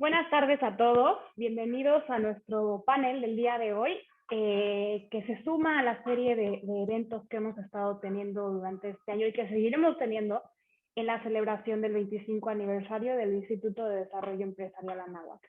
Buenas tardes a todos, bienvenidos a nuestro panel del día de hoy, que se suma a la serie de eventos que hemos estado teniendo durante este año y que seguiremos teniendo en la celebración del 25 aniversario del Instituto de Desarrollo Empresarial Anáhuac.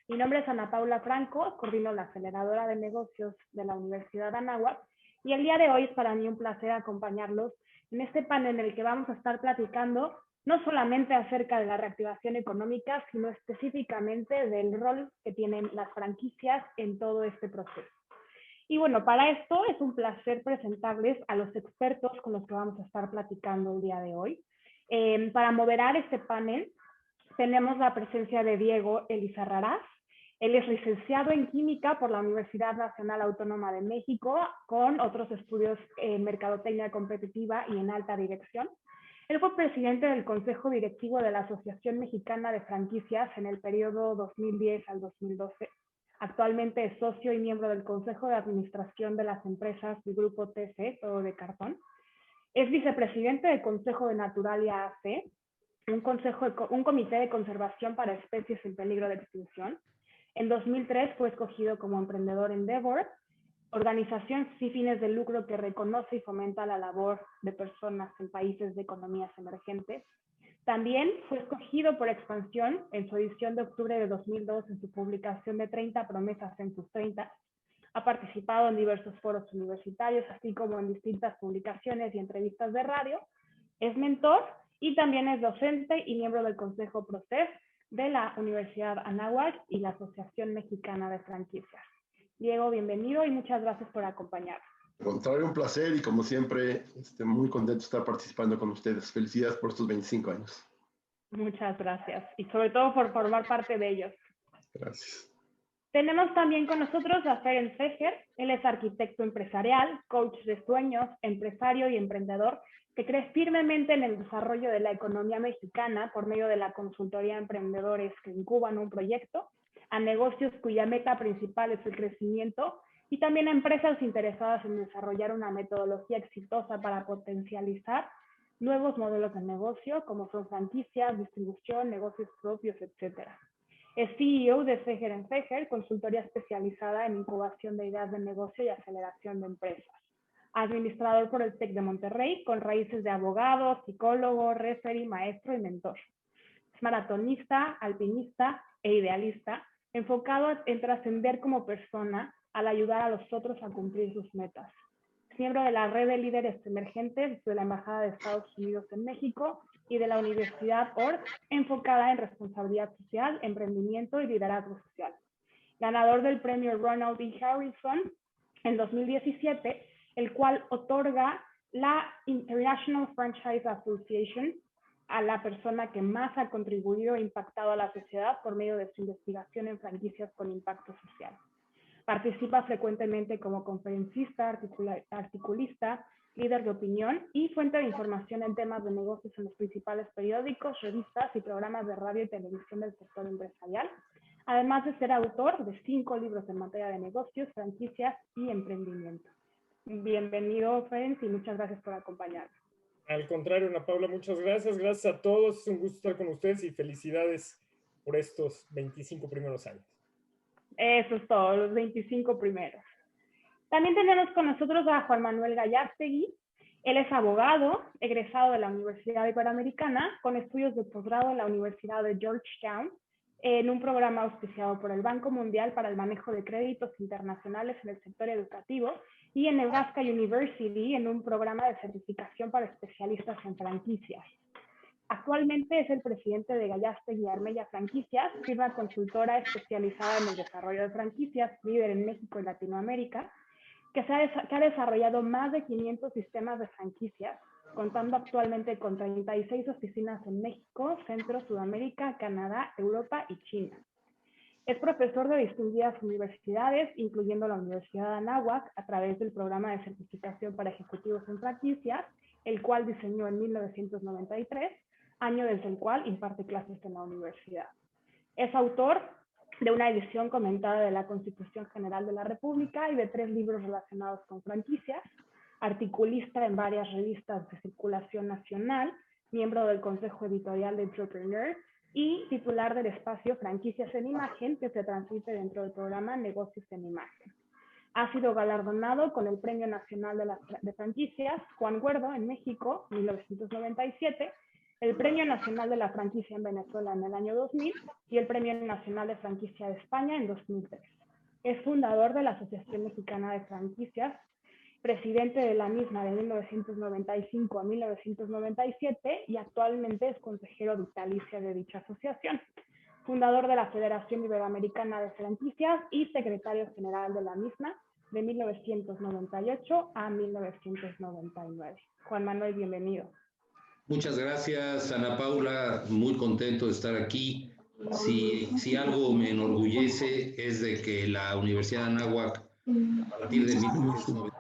Mi nombre es Ana Paula Franco, coordino la aceleradora de negocios de la Universidad Anáhuac y el día de hoy es para mí un placer acompañarlos en este panel en el que vamos a estar platicando no solamente acerca de la reactivación económica, sino específicamente del rol que tienen las franquicias en todo este proceso. Y bueno, para esto es un placer presentarles a los expertos con los que vamos a estar platicando el día de hoy. Para moderar este panel, tenemos la presencia de Diego Elizarrarás. Él es licenciado en Química por la Universidad Nacional Autónoma de México, con otros estudios en Mercadotecnia Competitiva y en Alta Dirección. Él fue presidente del Consejo Directivo de la Asociación Mexicana de Franquicias en el periodo 2010 al 2012. Actualmente es socio y miembro del Consejo de Administración de las Empresas del Grupo TC, todo de cartón. Es vicepresidente del Consejo de Naturalia AC, un comité de conservación para especies en peligro de extinción. En 2003 fue escogido como emprendedor Endeavor, organización sin fines de lucro que reconoce y fomenta la labor de personas en países de economías emergentes. También fue escogido por Expansión en su edición de octubre de 2002 en su publicación de 30 promesas en sus 30. Ha participado en diversos foros universitarios, así como en distintas publicaciones y entrevistas de radio. Es mentor y también es docente y miembro del Consejo PROCEF de la Universidad Anáhuac y la Asociación Mexicana de Franquicias. Diego, bienvenido y muchas gracias por acompañarnos. Al contrario, un placer y como siempre, muy contento de estar participando con ustedes. Felicidades por estos 25 años. Muchas gracias y sobre todo por formar parte de ellos. Gracias. Tenemos también con nosotros a Ferenc Fejer. Él es arquitecto empresarial, coach de sueños, empresario y emprendedor que cree firmemente en el desarrollo de la economía mexicana por medio de la consultoría a emprendedores que incuban un proyecto, a negocios cuya meta principal es el crecimiento y también a empresas interesadas en desarrollar una metodología exitosa para potencializar nuevos modelos de negocio como son franquicias, distribución, negocios propios, etc. Es CEO de Fejer & Fejer, consultoría especializada en incubación de ideas de negocio y aceleración de empresas. Administrador por el TEC de Monterrey, con raíces de abogado, psicólogo, referee, maestro y mentor. Es maratonista, alpinista e idealista, enfocado en trascender como persona al ayudar a los otros a cumplir sus metas. Es miembro de la red de líderes emergentes de la Embajada de Estados Unidos en México y de la Universidad Org, enfocada en responsabilidad social, emprendimiento y liderazgo social. Ganador del premio Ronald E. Harrison en 2017, el cual otorga la International Franchise Association a la persona que más ha contribuido e impactado a la sociedad por medio de su investigación en franquicias con impacto social. Participa frecuentemente como conferencista, articulista, líder de opinión y fuente de información en temas de negocios en los principales periódicos, revistas y programas de radio y televisión del sector empresarial, además de ser autor de 5 libros en materia de negocios, franquicias y emprendimiento. Bienvenido, Ferenc, y muchas gracias por acompañarnos. Al contrario, Ana Paula, muchas gracias. Gracias a todos. Es un gusto estar con ustedes y felicidades por estos 25 primeros años. Eso es todo, los 25 primeros. También tenemos con nosotros a Juan Manuel Gallastegui. Él es abogado, egresado de la Universidad Iberoamericana, con estudios de posgrado en la Universidad de Georgetown, en un programa auspiciado por el Banco Mundial para el manejo de créditos internacionales en el sector educativo, y en Nebraska University, en un programa de certificación para especialistas en franquicias. Actualmente es el presidente de Gallastegui Armella Franquicias, firma consultora especializada en el desarrollo de franquicias, líder en México y Latinoamérica, que ha desarrollado más de 500 sistemas de franquicias, contando actualmente con 36 oficinas en México, Centro, Sudamérica, Canadá, Europa y China. Es profesor de distinguidas universidades, incluyendo la Universidad de Anáhuac, a través del programa de certificación para ejecutivos en franquicias, el cual diseñó en 1993, año desde el cual imparte clases en la universidad. Es autor de una edición comentada de la Constitución General de la República y de 3 libros relacionados con franquicias, articulista en varias revistas de circulación nacional, miembro del Consejo Editorial de Entrepreneur, y titular del espacio Franquicias en Imagen, que se transmite dentro del programa Negocios en Imagen. Ha sido galardonado con el Premio Nacional de Franquicias Juan Guerdo en México, 1997, el Premio Nacional de la Franquicia en Venezuela en el año 2000 y el Premio Nacional de Franquicia de España en 2003. Es fundador de la Asociación Mexicana de Franquicias, presidente de la misma de 1995 a 1997 y actualmente es consejero vitalicio de dicha asociación, fundador de la Federación Iberoamericana de Franquicias y secretario general de la misma de 1998 a 1999. Juan Manuel, bienvenido. Muchas gracias, Ana Paula. Muy contento de estar aquí. Si algo me enorgullece es de que la Universidad de Anáhuac, a partir de 1990,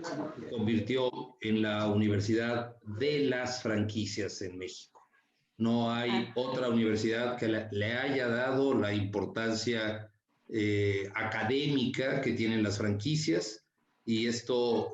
se convirtió en la universidad de las franquicias en México. No hay otra universidad que le haya dado la importancia académica que tienen las franquicias, y esto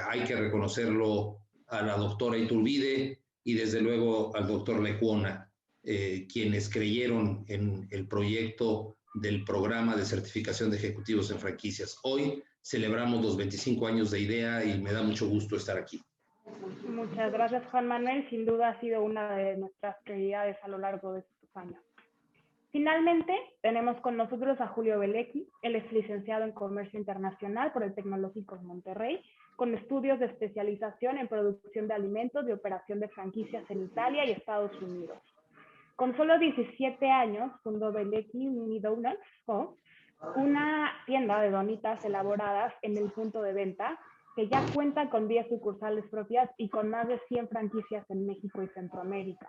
hay que reconocerlo a la doctora Iturbide y desde luego al doctor Lecuona, quienes creyeron en el proyecto del programa de certificación de ejecutivos en franquicias. Hoy celebramos los 25 años de IDEA y me da mucho gusto estar aquí. Muchas gracias, Juan Manuel. Sin duda ha sido una de nuestras prioridades a lo largo de estos años. Finalmente, tenemos con nosotros a Julio Belecki. Él es licenciado en Comercio Internacional por el Tecnológico de Monterrey, con estudios de especialización en producción de alimentos y operación de franquicias en Italia y Estados Unidos. Con solo 17 años, fundó Belecki Mini Donuts, una tienda de donitas elaboradas en el punto de venta, que ya cuenta con 10 sucursales propias y con más de 100 franquicias en México y Centroamérica.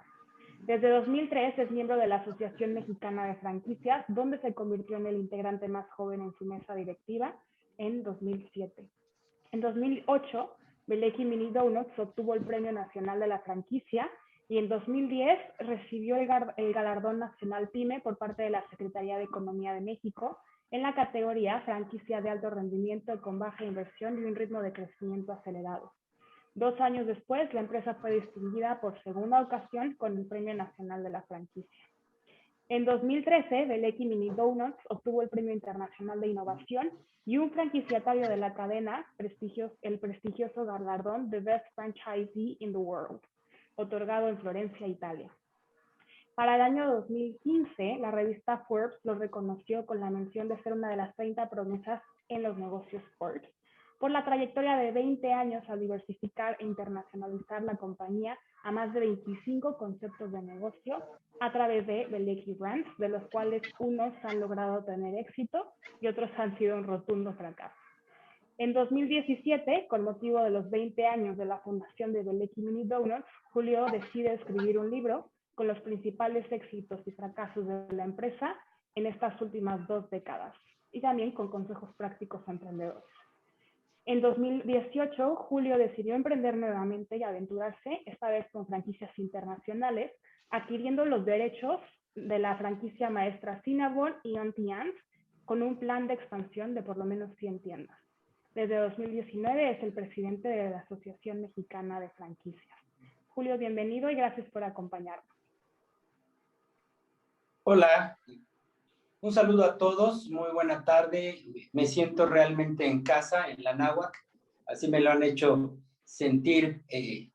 Desde 2003 es miembro de la Asociación Mexicana de Franquicias, donde se convirtió en el integrante más joven en su mesa directiva en 2007. En 2008, Belecki Mini Donuts obtuvo el Premio Nacional de la Franquicia y en 2010 recibió el Galardón Nacional PYME por parte de la Secretaría de Economía de México en la categoría Franquicia de alto rendimiento con baja inversión y un ritmo de crecimiento acelerado. 2 años después, la empresa fue distinguida por segunda ocasión con el Premio Nacional de la Franquicia. En 2013, Belecki Mini Donuts obtuvo el Premio Internacional de Innovación y un franquiciatario de la cadena, el prestigioso galardón The Best Franchisee in the World, otorgado en Florencia, Italia. Para el año 2015, la revista Forbes lo reconoció con la mención de ser una de las 30 promesas en los negocios Forbes, por la trayectoria de 20 años al diversificar e internacionalizar la compañía a más de 25 conceptos de negocio a través de Belecki Brands, de los cuales unos han logrado tener éxito y otros han sido un rotundo fracaso. En 2017, con motivo de los 20 años de la fundación de Belecki Mini Donuts, Julio decide escribir un libro con los principales éxitos y fracasos de la empresa en estas últimas 2 décadas, y también con consejos prácticos a emprendedores. En 2018, Julio decidió emprender nuevamente y aventurarse, esta vez con franquicias internacionales, adquiriendo los derechos de la franquicia maestra Cinnabon y Auntie Anne's, con un plan de expansión de por lo menos 100 tiendas. Desde 2019 es el presidente de la Asociación Mexicana de Franquicias. Julio, bienvenido y gracias por acompañarnos. Hola, un saludo a todos, muy buena tarde. Me siento realmente en casa, en la Anáhuac, así me lo han hecho sentir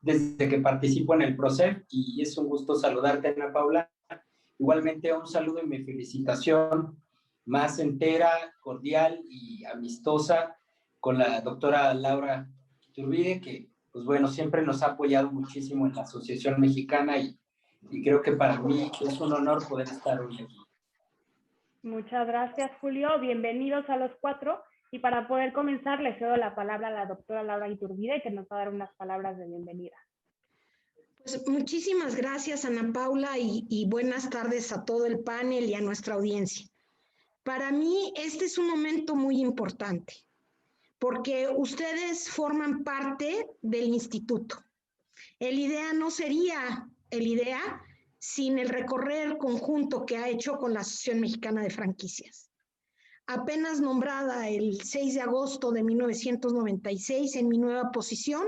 desde que participo en el PROCEF, y es un gusto saludarte, Ana Paula. Igualmente un saludo y mi felicitación más entera, cordial y amistosa con la doctora Laura Iturbide, que pues bueno, siempre nos ha apoyado muchísimo en la Asociación Mexicana y creo que para mí es un honor poder estar hoy aquí. Muchas gracias, Julio. Bienvenidos a los 4. Y para poder comenzar, le cedo la palabra a la doctora Laura Iturbide, que nos va a dar unas palabras de bienvenida. Pues muchísimas gracias, Ana Paula, y buenas tardes a todo el panel y a nuestra audiencia. Para mí, este es un momento muy importante, porque ustedes forman parte del instituto. El IDEA no sería el IDEA sin el recorrer conjunto que ha hecho con la Asociación Mexicana de Franquicias. Apenas nombrada el 6 de agosto de 1996 en mi nueva posición,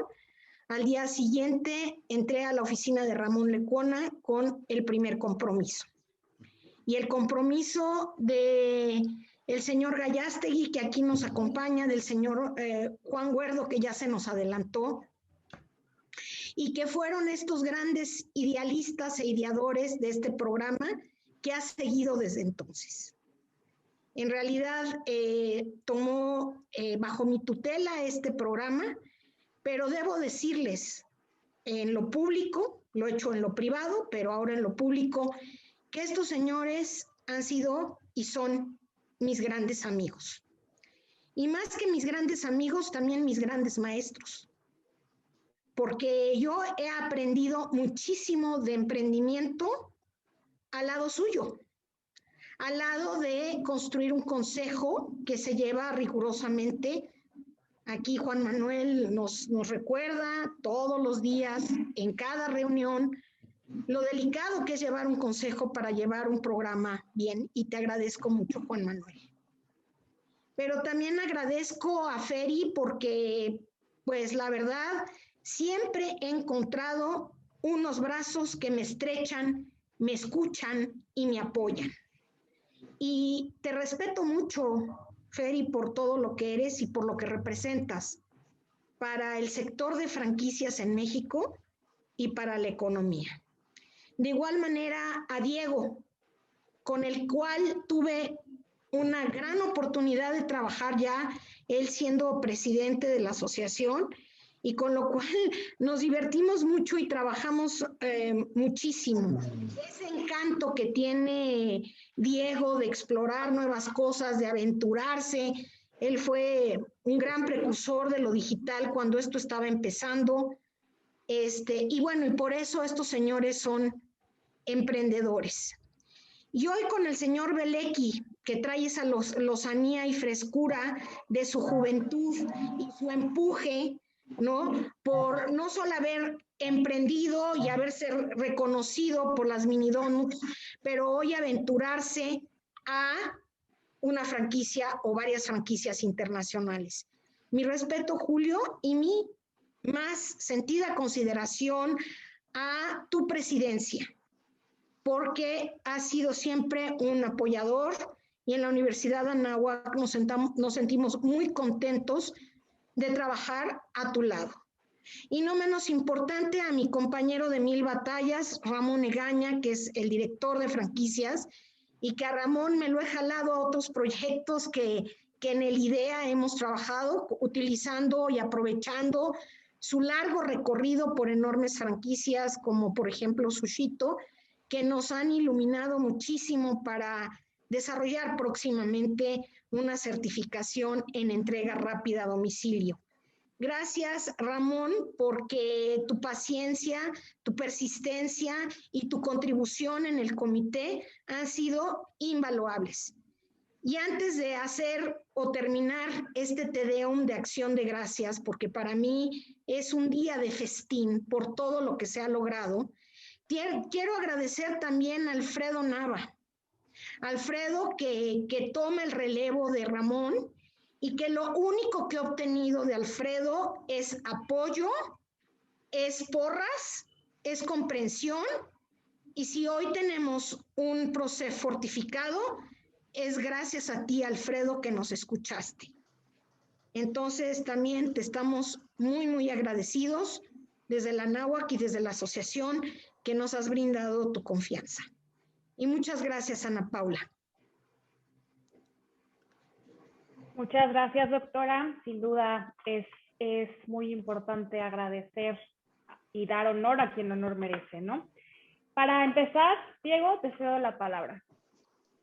Al día siguiente entré a la oficina de Ramón Lecuona con el primer compromiso. Y el compromiso de el señor Gallastegui, que aquí nos acompaña, del señor Juan Guerdo, que ya se nos adelantó, y que fueron estos grandes idealistas e ideadores de este programa que ha seguido desde entonces. En realidad, tomó bajo mi tutela este programa, pero debo decirles en lo público, lo he hecho en lo privado, pero ahora en lo público, que estos señores han sido y son mis grandes amigos. Y más que mis grandes amigos, también mis grandes maestros. Porque yo he aprendido muchísimo de emprendimiento al lado suyo, al lado de construir un consejo que se lleva rigurosamente. Aquí Juan Manuel nos recuerda todos los días, en cada reunión, lo delicado que es llevar un consejo para llevar un programa bien, y te agradezco mucho, Juan Manuel. Pero también agradezco a Feri porque, pues la verdad, siempre he encontrado unos brazos que me estrechan, me escuchan y me apoyan. Y te respeto mucho, Feri, por todo lo que eres y por lo que representas para el sector de franquicias en México y para la economía. De igual manera a Diego, con el cual tuve una gran oportunidad de trabajar ya, él siendo presidente de la asociación, y con lo cual nos divertimos mucho y trabajamos muchísimo. Ese encanto que tiene Diego de explorar nuevas cosas, de aventurarse, él fue un gran precursor de lo digital cuando esto estaba empezando, y bueno, y por eso estos señores son emprendedores. Y hoy con el señor Belecki, que trae esa lozanía y frescura de su juventud y su empuje, ¿no? Por no solo haber emprendido y haberse reconocido por las mini donuts, pero hoy aventurarse a una franquicia o varias franquicias internacionales. Mi respeto, Julio, y mi más sentida consideración a tu presidencia, porque has sido siempre un apoyador, y en la Universidad de Anáhuac nos sentimos muy contentos de trabajar a tu lado. Y no menos importante, a mi compañero de mil batallas, Ramón Egaña, que es el director de franquicias, y que a Ramón me lo he jalado a otros proyectos que en el IDEA hemos trabajado, utilizando y aprovechando su largo recorrido por enormes franquicias, como por ejemplo Sushito, que nos han iluminado muchísimo para desarrollar próximamente una certificación en entrega rápida a domicilio. Gracias, Ramón, porque tu paciencia, tu persistencia y tu contribución en el comité han sido invaluables. Y antes de hacer o terminar este Te Deum de acción de gracias, porque para mí es un día de festín por todo lo que se ha logrado, quiero agradecer también a Alfredo Nava. Alfredo que toma el relevo de Ramón, y que lo único que he obtenido de Alfredo es apoyo, es porras, es comprensión, y si hoy tenemos un proceso fortificado, es gracias a ti, Alfredo, que nos escuchaste. Entonces también te estamos muy, muy agradecidos desde la Anáhuac y desde la asociación que nos has brindado tu confianza. Y muchas gracias, Ana Paula. Muchas gracias, doctora. Sin duda es muy importante agradecer y dar honor a quien honor merece, ¿no? Para empezar, Diego, te cedo la palabra.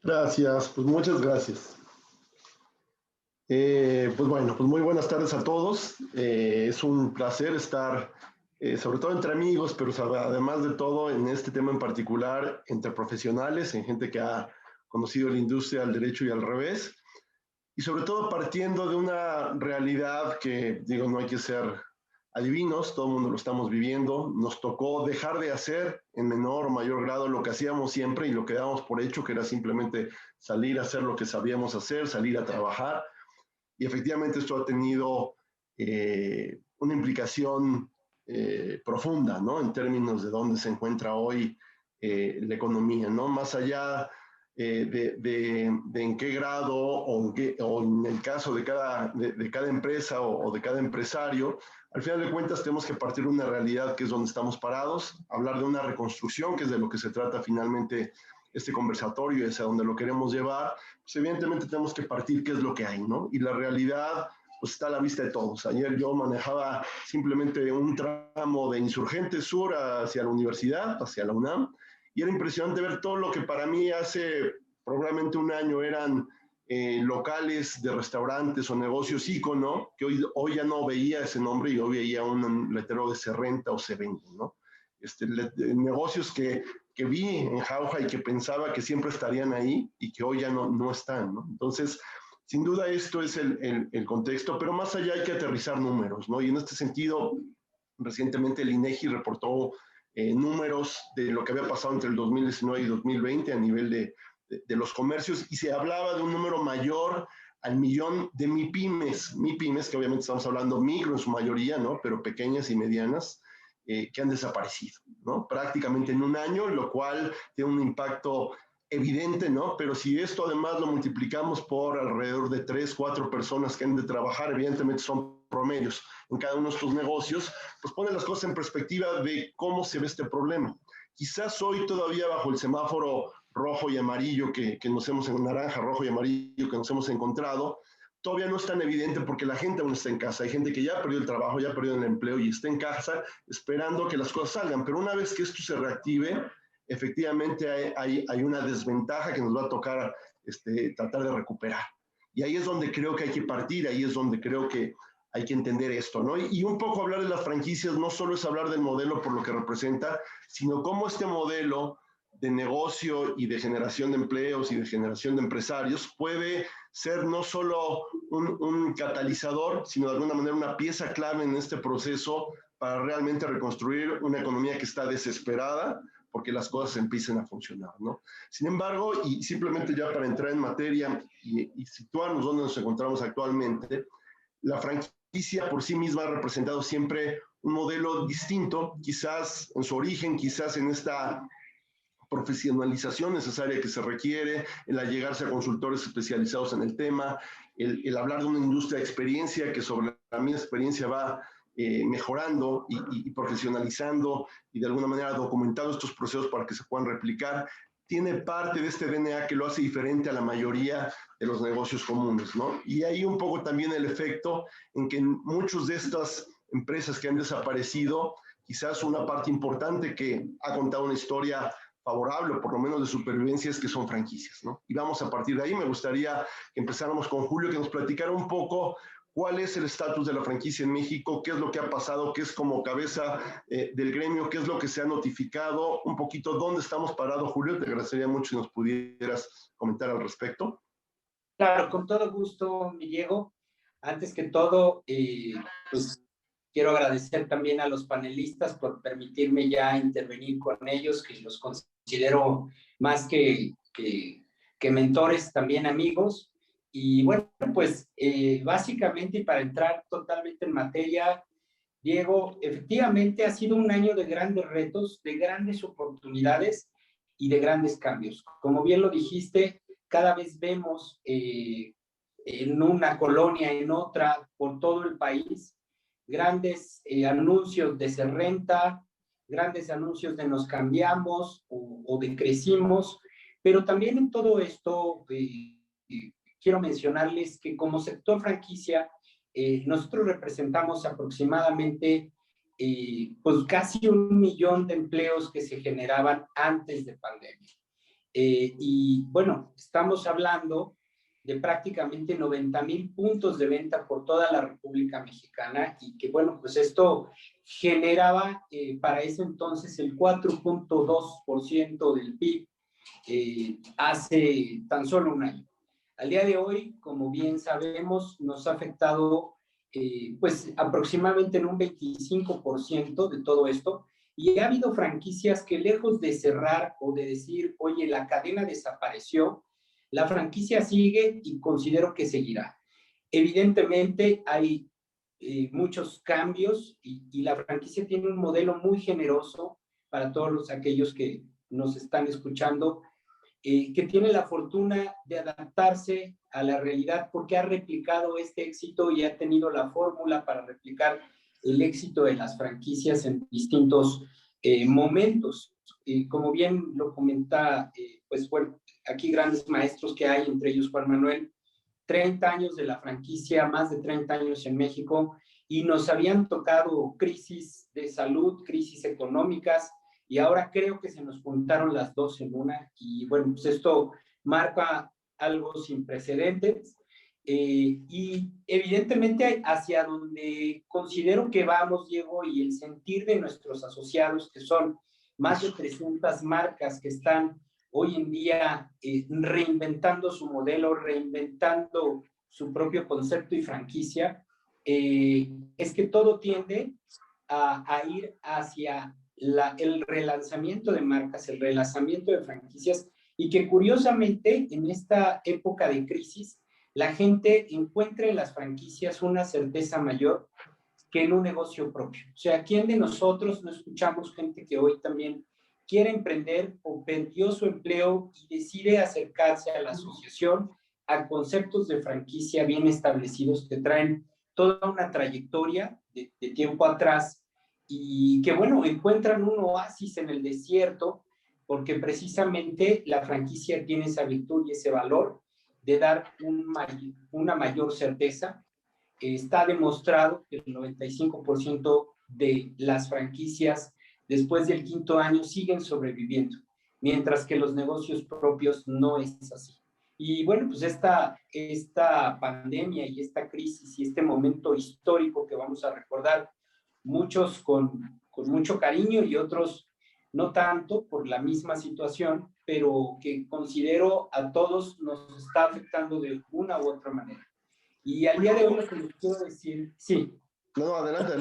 Gracias, pues muchas gracias. Pues bueno, pues muy buenas tardes a todos. Es un placer estar, sobre todo entre amigos, pero además de todo en este tema en particular, entre profesionales, en gente que ha conocido la industria al derecho y al revés. Y sobre todo partiendo de una realidad que, digo, no hay que ser adivinos, todo el mundo lo estamos viviendo. Nos tocó dejar de hacer en menor o mayor grado lo que hacíamos siempre y lo que dábamos por hecho, que era simplemente salir a hacer lo que sabíamos hacer, salir a trabajar. Y efectivamente esto ha tenido una implicación profunda, ¿no? En términos de dónde se encuentra hoy la economía, ¿no? Más allá de en qué grado o en el caso de cada empresa o de cada empresario, al final de cuentas tenemos que partir de una realidad que es donde estamos parados, hablar de una reconstrucción, que es de lo que se trata finalmente este conversatorio, es a donde lo queremos llevar. Pues evidentemente tenemos que partir qué es lo que hay, ¿no? Y la realidad pues está a la vista de todos. Ayer yo manejaba simplemente un tramo de Insurgentes Sur hacia la universidad, hacia la UNAM, y era impresionante ver todo lo que para mí hace probablemente un año eran locales de restaurantes o negocios ícono, que hoy ya no veía ese nombre y hoy veía un letrero de se renta o se vende, ¿no? Negocios que vi en Jauja y que pensaba que siempre estarían ahí y que hoy ya no están, ¿no? Entonces, sin duda esto es el contexto, pero más allá hay que aterrizar números, ¿no? Y en este sentido, recientemente el INEGI reportó números de lo que había pasado entre el 2019 y 2020 a nivel de los comercios, y se hablaba de un número mayor al millón de MIPYMES, que obviamente estamos hablando micro en su mayoría, ¿no? Pero pequeñas y medianas, que han desaparecido, ¿no? Prácticamente en un año, lo cual tiene un impacto evidente, ¿no? Pero si esto además lo multiplicamos por alrededor de 3, 4 personas que han de trabajar, evidentemente son promedios en cada uno de estos negocios, pues pone las cosas en perspectiva de cómo se ve este problema. Quizás hoy todavía bajo el semáforo rojo y amarillo naranja, rojo y amarillo que nos hemos encontrado, todavía no es tan evidente porque la gente aún está en casa. Hay gente que ya perdió el trabajo, ya perdió el empleo y está en casa esperando que las cosas salgan. Pero una vez que esto se reactive, efectivamente hay una desventaja que nos va a tocar tratar de recuperar. Y ahí es donde creo que hay que partir, ahí es donde creo que hay que entender esto, ¿no? Y un poco hablar de las franquicias no solo es hablar del modelo por lo que representa, sino cómo este modelo de negocio y de generación de empleos y de generación de empresarios puede ser no solo un catalizador, sino de alguna manera una pieza clave en este proceso para realmente reconstruir una economía que está desesperada porque las cosas empiecen a funcionar, ¿no? Sin embargo, y simplemente ya para entrar en materia y situarnos donde nos encontramos actualmente, la franquicia por sí misma ha representado siempre un modelo distinto, quizás en su origen, quizás en esta profesionalización necesaria que se requiere, el allegarse a consultores especializados en el tema, el hablar de una industria de experiencia que sobre la misma experiencia va mejorando y profesionalizando y de alguna manera documentando estos procesos para que se puedan replicar, tiene parte de este DNA que lo hace diferente a la mayoría de los negocios comunes, ¿no? Y hay un poco también el efecto en que muchas de estas empresas que han desaparecido, quizás una parte importante que ha contado una historia favorable, o por lo menos de supervivencia, es que son franquicias, ¿no? Y vamos a partir de ahí. Me gustaría que empezáramos con Julio, que nos platicara un poco cuál es el estatus de la franquicia en México, qué es lo que ha pasado, qué es como cabeza del gremio, qué es lo que se ha notificado, un poquito dónde estamos parados. Julio, te agradecería mucho si nos pudieras comentar al respecto. Claro, con todo gusto, mi Diego. Antes que todo, pues quiero agradecer también a los panelistas por permitirme ya intervenir con ellos, que los considero más que mentores, también amigos. Y bueno, pues básicamente, y para entrar totalmente en materia, Diego, efectivamente ha sido un año de grandes retos, de grandes oportunidades y de grandes cambios. Como bien lo dijiste, cada vez vemos en una colonia, en otra, por todo el país, grandes anuncios de se renta, grandes anuncios de nos cambiamos o de crecimos, pero también en todo esto quiero mencionarles que como sector franquicia, nosotros representamos aproximadamente pues casi 1 millón de empleos que se generaban antes de pandemia. Y bueno, estamos hablando de prácticamente 90,000 puntos de venta por toda la República Mexicana y que bueno, pues esto generaba para ese entonces el 4.2% del PIB hace tan solo un año. Al día de hoy, como bien sabemos, nos ha afectado pues aproximadamente en un 25% de todo esto, y ha habido franquicias que lejos de cerrar o de decir, oye, la cadena desapareció, la franquicia sigue y considero que seguirá. Evidentemente hay muchos cambios y la franquicia tiene un modelo muy generoso para todos aquellos que nos están escuchando, que tiene la fortuna de adaptarse a la realidad porque ha replicado este éxito y ha tenido la fórmula para replicar el éxito de las franquicias en distintos momentos. Como bien lo comenta, pues bueno, aquí grandes maestros que hay, entre ellos Juan Manuel, 30 años de la franquicia, más de 30 años en México, y nos habían tocado crisis de salud, crisis económicas, y ahora creo que se nos juntaron las dos en una, y bueno, pues esto marca algo sin precedentes, y evidentemente hacia donde considero que vamos, Diego, y el sentir de nuestros asociados, que son más de 300 marcas que están hoy en día reinventando su modelo, reinventando su propio concepto y franquicia, es que todo tiende a ir hacia el relanzamiento de marcas, el relanzamiento de franquicias, y que curiosamente en esta época de crisis la gente encuentra en las franquicias una certeza mayor que en un negocio propio. O sea, ¿quién de nosotros no escuchamos gente que hoy también quiere emprender o perdió su empleo y decide acercarse a la asociación, a conceptos de franquicia bien establecidos que traen toda una trayectoria de tiempo atrás y que, bueno, encuentran un oasis en el desierto porque precisamente la franquicia tiene esa virtud y ese valor de dar una mayor certeza. Está demostrado que el 95% de las franquicias después del 5º año siguen sobreviviendo, mientras que los negocios propios no es así. Y bueno, pues esta pandemia y esta crisis y este momento histórico que vamos a recordar, muchos con mucho cariño y otros no tanto por la misma situación, pero que considero a todos nos está afectando de una u otra manera. Y al día de hoy lo que les quiero decir, sí. No, adelante.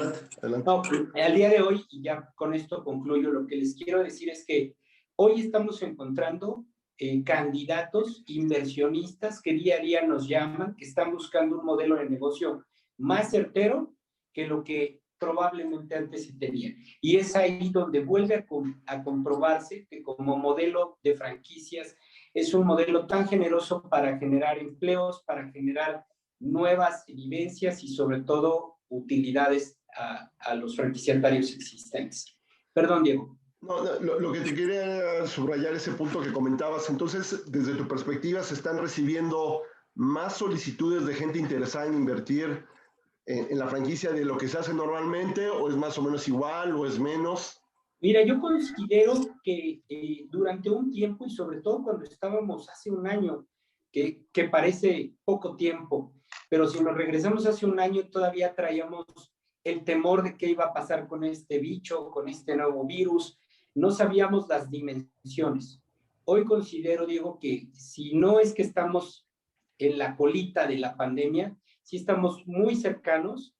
No, al día de hoy, y ya con esto concluyo, lo que les quiero decir es que hoy estamos encontrando candidatos, inversionistas que día a día nos llaman, que están buscando un modelo de negocio más certero que lo que probablemente antes se tenía. Y es ahí donde vuelve a comprobarse que como modelo de franquicias es un modelo tan generoso para generar empleos, para generar nuevas vivencias y sobre todo utilidades a los franquiciatarios existentes. Perdón, Diego. No, lo que te quería subrayar ese punto que comentabas. Entonces, desde tu perspectiva, ¿se están recibiendo más solicitudes de gente interesada en invertir en la franquicia de lo que se hace normalmente, o es más o menos igual, o es menos? Mira, yo considero que durante un tiempo, y sobre todo cuando estábamos hace un año, que parece poco tiempo, pero si nos regresamos hace un año, todavía traíamos el temor de qué iba a pasar con este bicho, con este nuevo virus. No sabíamos las dimensiones. Hoy considero, Diego, que si no es que estamos en la colita de la pandemia, sí estamos muy cercanos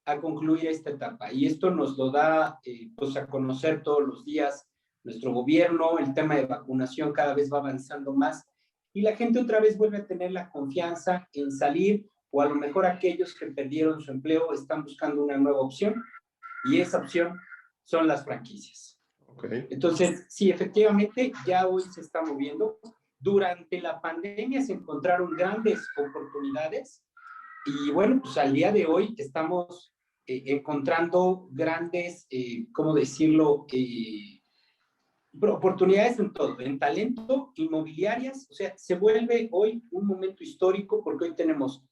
a concluir esta etapa. Y esto nos lo da pues a conocer todos los días nuestro gobierno. El tema de vacunación cada vez va avanzando más y la gente otra vez vuelve a tener la confianza en salir, o a lo mejor aquellos que perdieron su empleo están buscando una nueva opción y esa opción son las franquicias. Okay. Entonces, sí, efectivamente, ya hoy se está moviendo. Durante la pandemia se encontraron grandes oportunidades y bueno, pues al día de hoy estamos encontrando grandes, ¿cómo decirlo?, oportunidades en todo, en talento, inmobiliarias. O sea, se vuelve hoy un momento histórico porque hoy tenemos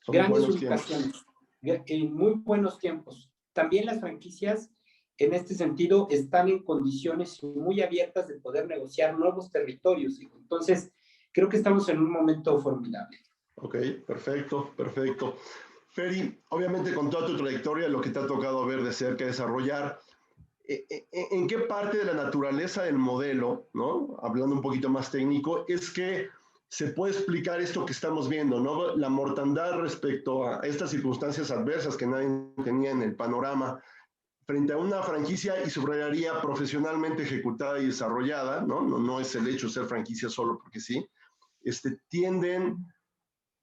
grandes ubicaciones, en muy buenos tiempos. También las franquicias, en este sentido, están en condiciones muy abiertas de poder negociar nuevos territorios. Entonces, creo que estamos en un momento formidable. Ok, perfecto. Feri, obviamente con toda tu trayectoria, lo que te ha tocado ver de cerca, desarrollar, ¿en qué parte de la naturaleza del modelo, ¿no? Hablando un poquito más técnico, es que se puede explicar esto que estamos viendo, ¿no? La mortandad respecto a estas circunstancias adversas que nadie tenía en el panorama frente a una franquicia, y subrayaría profesionalmente ejecutada y desarrollada, ¿no? No es el hecho de ser franquicia solo porque sí, tienden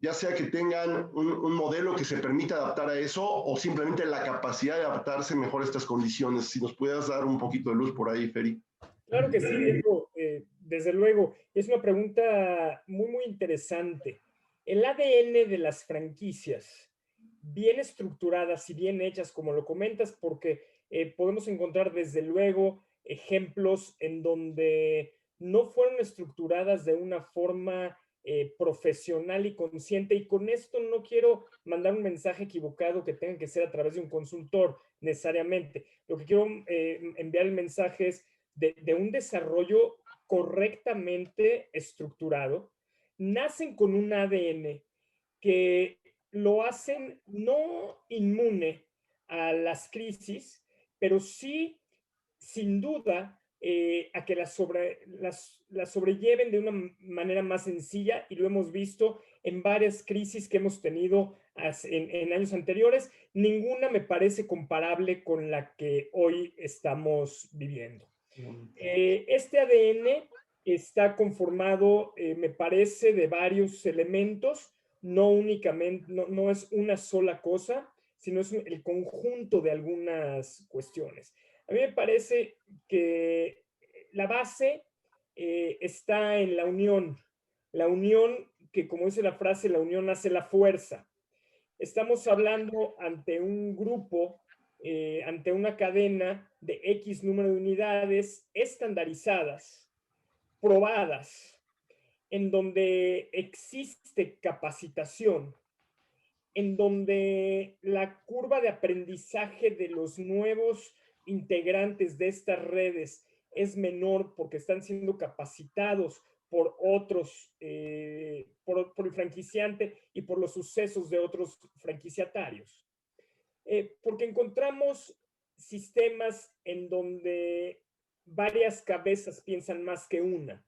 ya sea que tengan un modelo que se permita adaptar a eso o simplemente la capacidad de adaptarse mejor a estas condiciones. Si nos pudieras dar un poquito de luz por ahí, Feri. Claro que sí, Diego. Desde luego, es una pregunta muy, muy interesante. El ADN de las franquicias, bien estructuradas y bien hechas, como lo comentas, porque podemos encontrar desde luego ejemplos en donde no fueron estructuradas de una forma profesional y consciente, y con esto no quiero mandar un mensaje equivocado que tenga que ser a través de un consultor necesariamente. Lo que quiero enviar el mensaje es de un desarrollo correctamente estructurado, nacen con un ADN que lo hacen no inmune a las crisis, pero sí, sin duda, a que las sobrelleven de una manera más sencilla, y lo hemos visto en varias crisis que hemos tenido en años anteriores. Ninguna me parece comparable con la que hoy estamos viviendo. Este ADN está conformado, me parece, de varios elementos, no únicamente, no es una sola cosa, sino es el conjunto de algunas cuestiones. A mí me parece que la base está en la unión que, como dice la frase, la unión hace la fuerza. Estamos hablando ante un grupo, ante una cadena de X número de unidades estandarizadas, probadas, en donde existe capacitación, en donde la curva de aprendizaje de los nuevos integrantes de estas redes es menor porque están siendo capacitados por otros, por el franquiciante y por los sucesos de otros franquiciatarios. Porque encontramos sistemas en donde varias cabezas piensan más que una,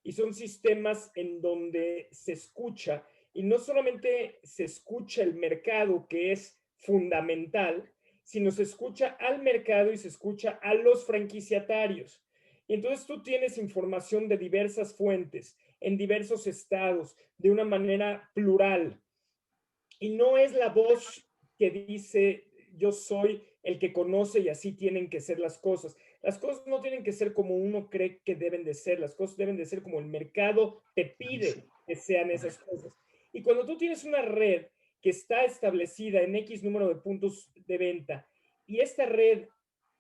y son sistemas en donde se escucha, y no solamente se escucha el mercado, que es fundamental, sino se escucha al mercado y se escucha a los franquiciatarios. Y entonces tú tienes información de diversas fuentes, en diversos estados, de una manera plural. Y no es la voz que dice yo soy el que conoce y así tienen que ser las cosas. Las cosas no tienen que ser como uno cree que deben de ser, las cosas deben de ser como el mercado te pide que sean esas cosas. Y cuando tú tienes una red que está establecida en X número de puntos de venta, y esta red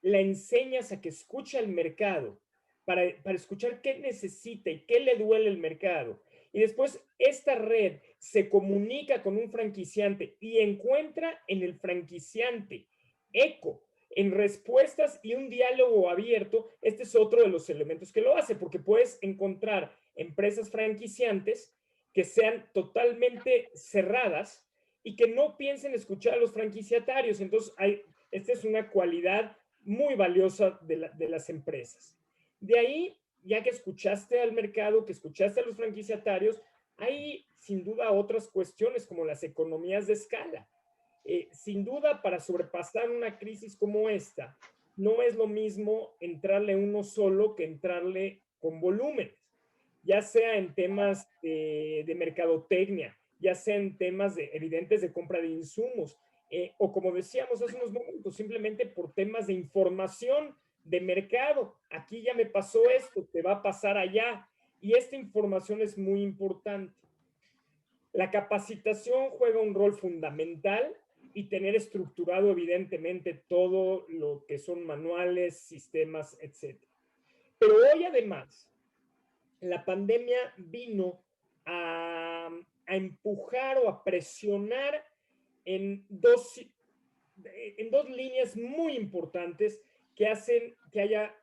la enseñas a que escuche al mercado para escuchar qué necesita y qué le duele el mercado, y después esta red se comunica con un franquiciante y encuentra en el franquiciante eco en respuestas y un diálogo abierto. Este es otro de los elementos que lo hace, porque puedes encontrar empresas franquiciantes que sean totalmente cerradas y que no piensen escuchar a los franquiciatarios. Entonces, esta es una cualidad muy valiosa de las empresas. De ahí, ya que escuchaste al mercado, que escuchaste a los franquiciatarios, hay sin duda otras cuestiones como las economías de escala. Sin duda, para sobrepasar una crisis como esta, no es lo mismo entrarle uno solo que entrarle con volúmenes, ya sea en temas de mercadotecnia, ya sea en temas evidentes de compra de insumos, o como decíamos hace unos momentos, simplemente por temas de información de mercado. Aquí ya me pasó esto, te va a pasar allá. Y esta información es muy importante. La capacitación juega un rol fundamental, y tener estructurado evidentemente todo lo que son manuales, sistemas, etc. Pero hoy además, la pandemia vino a empujar o a presionar en dos líneas muy importantes que hacen que haya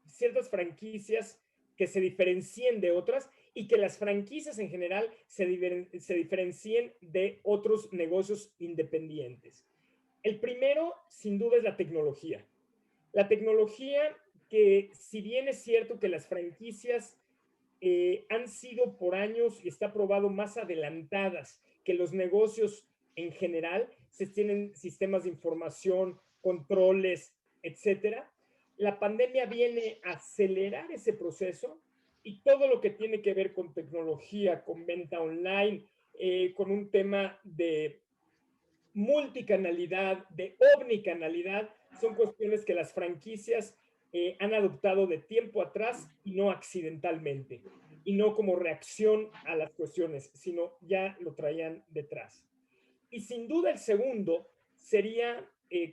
ciertas franquicias que se diferencien de otras, y que las franquicias en general se diferencien de otros negocios independientes. El primero, sin duda, es la tecnología. La tecnología que, si bien es cierto que las franquicias han sido por años, y está probado, más adelantadas que los negocios en general, se tienen sistemas de información, controles, etcétera. La pandemia viene a acelerar ese proceso, y todo lo que tiene que ver con tecnología, con venta online, con un tema de multicanalidad, de omnicanalidad, son cuestiones que las franquicias han adoptado de tiempo atrás y no accidentalmente, y no como reacción a las cuestiones, sino ya lo traían detrás. Y sin duda el segundo sería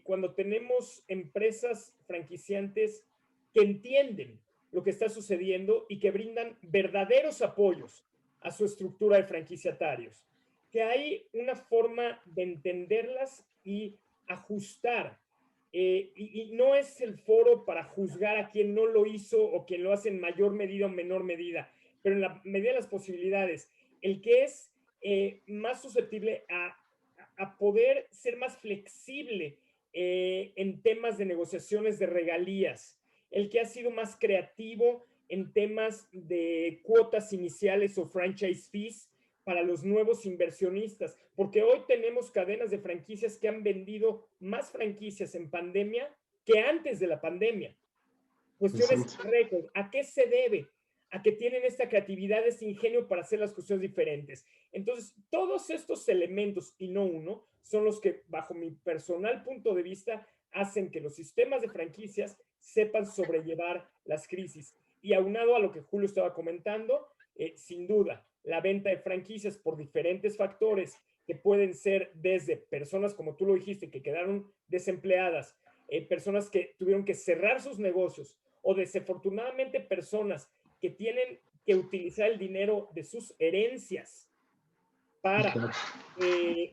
cuando tenemos empresas franquiciantes que entienden lo que está sucediendo y que brindan verdaderos apoyos a su estructura de franquiciatarios, que hay una forma de entenderlas y ajustar. Y no es el foro para juzgar a quien no lo hizo o quien lo hace en mayor medida o menor medida, pero en la medida de las posibilidades, el que es más susceptible a poder ser más flexible en temas de negociaciones de regalías, el que ha sido más creativo en temas de cuotas iniciales o franchise fees para los nuevos inversionistas, porque hoy tenemos cadenas de franquicias que han vendido más franquicias en pandemia que antes de la pandemia. Cuestiones récord. ¿A qué se debe? A que tienen esta creatividad, este ingenio para hacer las cosas diferentes. Entonces, todos estos elementos, y no uno, son los que, bajo mi personal punto de vista, hacen que los sistemas de franquicias sepan sobrellevar las crisis. Y aunado a lo que Julio estaba comentando, sin duda, la venta de franquicias por diferentes factores que pueden ser desde personas, como tú lo dijiste, que quedaron desempleadas, personas que tuvieron que cerrar sus negocios, o desafortunadamente personas que tienen que utilizar el dinero de sus herencias para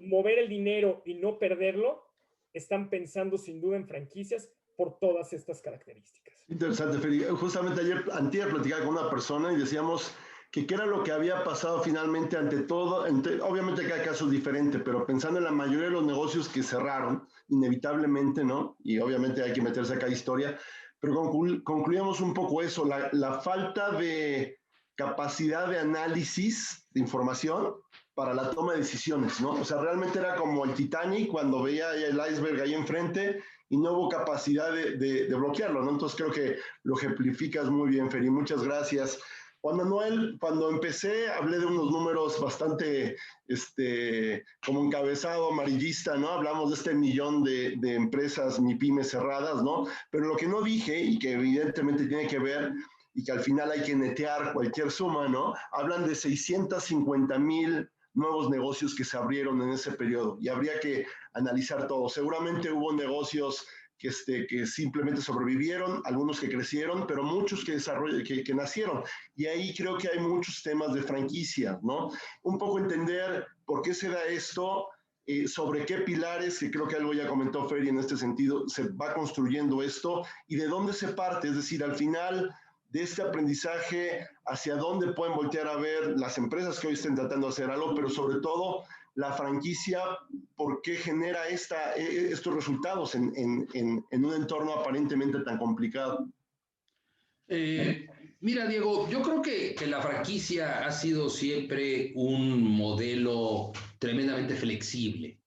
mover el dinero y no perderlo, están pensando sin duda en franquicias por todas estas características. Interesante, Feri. Justamente antier platicaba con una persona y decíamos que qué era lo que había pasado finalmente ante todo. Obviamente cada caso es diferente, pero pensando en la mayoría de los negocios que cerraron, inevitablemente, ¿no? Y obviamente hay que meterse a cada historia, pero concluíamos un poco eso, la falta de capacidad de análisis de información para la toma de decisiones, ¿no? O sea, realmente era como el Titanic cuando veía el iceberg ahí enfrente y no hubo capacidad de bloquearlo, ¿no? Entonces creo que lo ejemplificas muy bien, Feri. Muchas gracias. Juan Manuel, cuando empecé hablé de unos números bastante como encabezado amarillista, ¿no? Hablamos de 1 millón de empresas MIPYME cerradas, ¿no? Pero lo que no dije y que evidentemente tiene que ver y que al final hay que netear cualquier suma, ¿no? Hablan de 650,000 nuevos negocios que se abrieron en ese periodo y habría que analizar todo. Seguramente hubo negocios que simplemente sobrevivieron, algunos que crecieron, pero muchos que nacieron. Y ahí creo que hay muchos temas de franquicia, ¿no? Un poco entender por qué se da esto, sobre qué pilares, que creo que algo ya comentó Feri en este sentido, se va construyendo esto y de dónde se parte. Es decir, al final de este aprendizaje, hacia dónde pueden voltear a ver las empresas que hoy estén tratando de hacer algo, pero sobre todo la franquicia, por qué genera estos resultados en un entorno aparentemente tan complicado. Mira, Diego, yo creo que la franquicia ha sido siempre un modelo tremendamente flexible.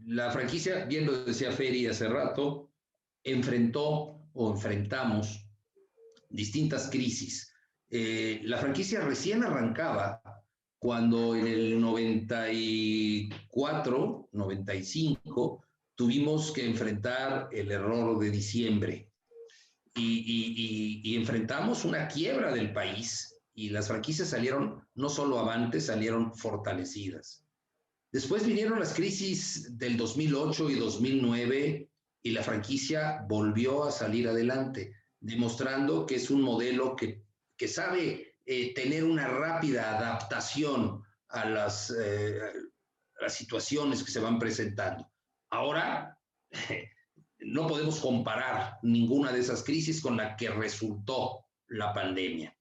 La franquicia, bien lo decía Feri hace rato, enfrentamos distintas crisis. La franquicia recién arrancaba cuando en el 94, 95, tuvimos que enfrentar el error de diciembre y enfrentamos una quiebra del país y las franquicias salieron no solo avantes, salieron fortalecidas. Después vinieron las crisis del 2008 y 2009 y la franquicia volvió a salir adelante, demostrando que es un modelo que sabe tener una rápida adaptación a las situaciones que se van presentando. Ahora, no podemos comparar ninguna de esas crisis con la que resultó la pandemia.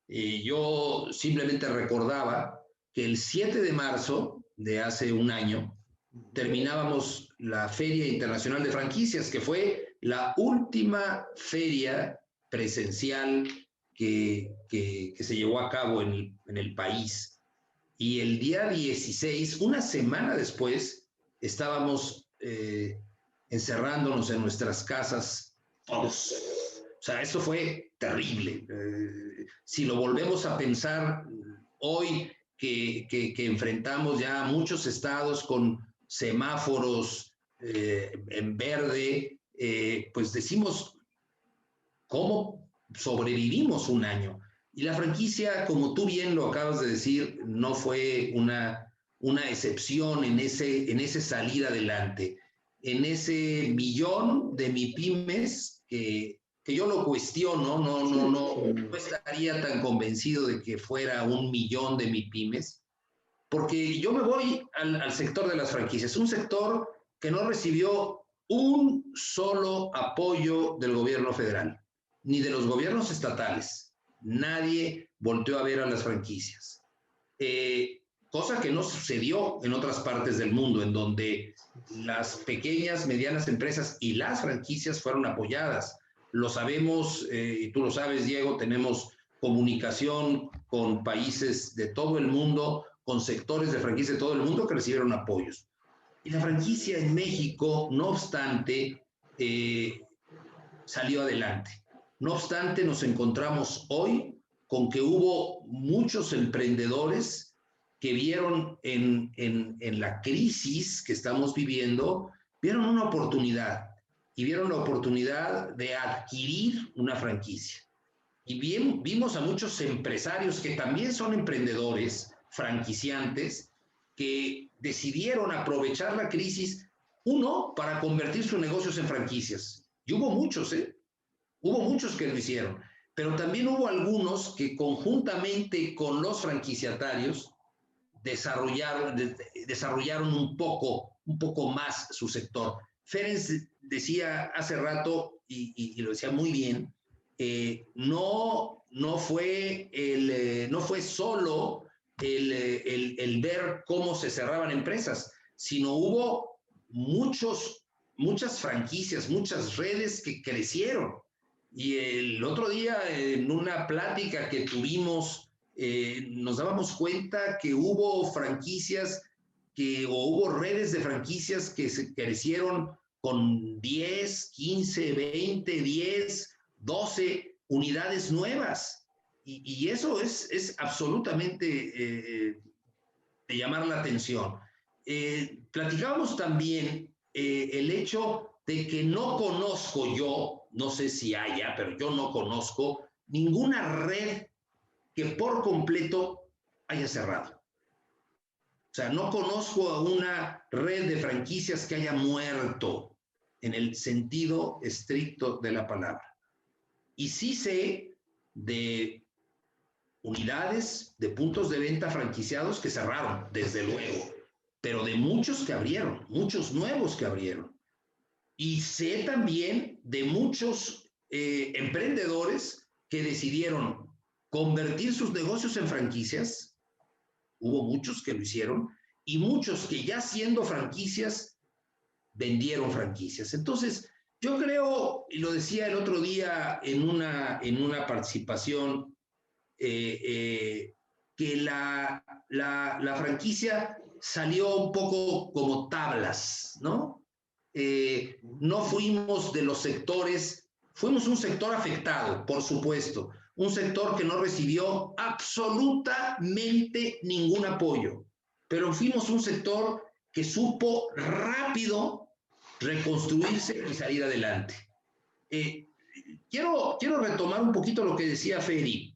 Yo simplemente recordaba que el 7 de marzo de hace un año terminábamos la Feria Internacional de Franquicias, que fue la última feria presencial que se llevó a cabo en el país. Y el día 16, una semana después, estábamos encerrándonos en nuestras casas todos. O sea, eso fue terrible. Si lo volvemos a pensar hoy, que enfrentamos ya muchos estados con semáforos en verde, pues decimos, ¿cómo sobrevivimos un año? Y la franquicia, como tú bien lo acabas de decir, no fue una excepción en ese salir adelante, en ese millón de MIPYMES que yo lo cuestiono, no estaría tan convencido de que fuera 1 millón de MIPYMES, porque yo me voy al sector de las franquicias, un sector que no recibió un solo apoyo del gobierno federal, ni de los gobiernos estatales. Nadie volteó a ver a las franquicias. Cosa que no sucedió en otras partes del mundo, en donde las pequeñas, medianas empresas y las franquicias fueron apoyadas. Lo sabemos, y tú lo sabes, Diego, tenemos comunicación con países de todo el mundo, con sectores de franquicia de todo el mundo que recibieron apoyos. Y la franquicia en México, no obstante, salió adelante. No obstante, nos encontramos hoy con que hubo muchos emprendedores que vieron en la crisis que estamos viviendo, vieron una oportunidad y vieron la oportunidad de adquirir una franquicia. Y bien, vimos a muchos empresarios que también son emprendedores, franquiciantes, que decidieron aprovechar la crisis, uno, para convertir sus negocios en franquicias. Y hubo muchos, hubo muchos que lo hicieron, pero también hubo algunos que conjuntamente con los franquiciatarios desarrollaron un poco más su sector. Ferenc decía hace rato, y lo decía muy bien, no fue solo el ver cómo se cerraban empresas, sino hubo muchas franquicias, muchas redes que crecieron. Y el otro día, en una plática que tuvimos, nos dábamos cuenta que hubo franquicias o hubo redes de franquicias que se crecieron con 10, 15, 20, 10, 12 unidades nuevas. Y eso es absolutamente de llamar la atención. Platicábamos también el hecho de que no conozco yo, no sé si haya, pero yo no conozco ninguna red que por completo haya cerrado. O sea, no conozco a una red de franquicias que haya muerto en el sentido estricto de la palabra. Y sí sé de unidades, de puntos de venta franquiciados que cerraron, desde luego, pero de muchos que abrieron, muchos nuevos que abrieron. Y sé también de muchos emprendedores que decidieron convertir sus negocios en franquicias. Hubo muchos que lo hicieron y muchos que ya siendo franquicias vendieron franquicias. Entonces, yo creo, y lo decía el otro día en una participación, que la franquicia salió un poco como tablas, ¿no? No fuimos de los sectores, fuimos un sector afectado, por supuesto, un sector que no recibió absolutamente ningún apoyo, pero fuimos un sector que supo rápido reconstruirse y salir adelante. Quiero retomar un poquito lo que decía Feri.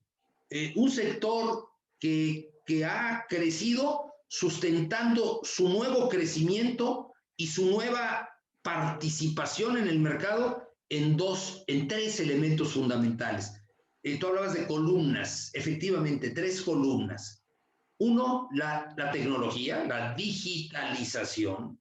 Un sector que ha crecido sustentando su nuevo crecimiento y su nueva participación en el mercado en 3 elementos fundamentales. Tú hablabas de columnas, efectivamente, 3 columnas. Uno, la tecnología, la digitalización,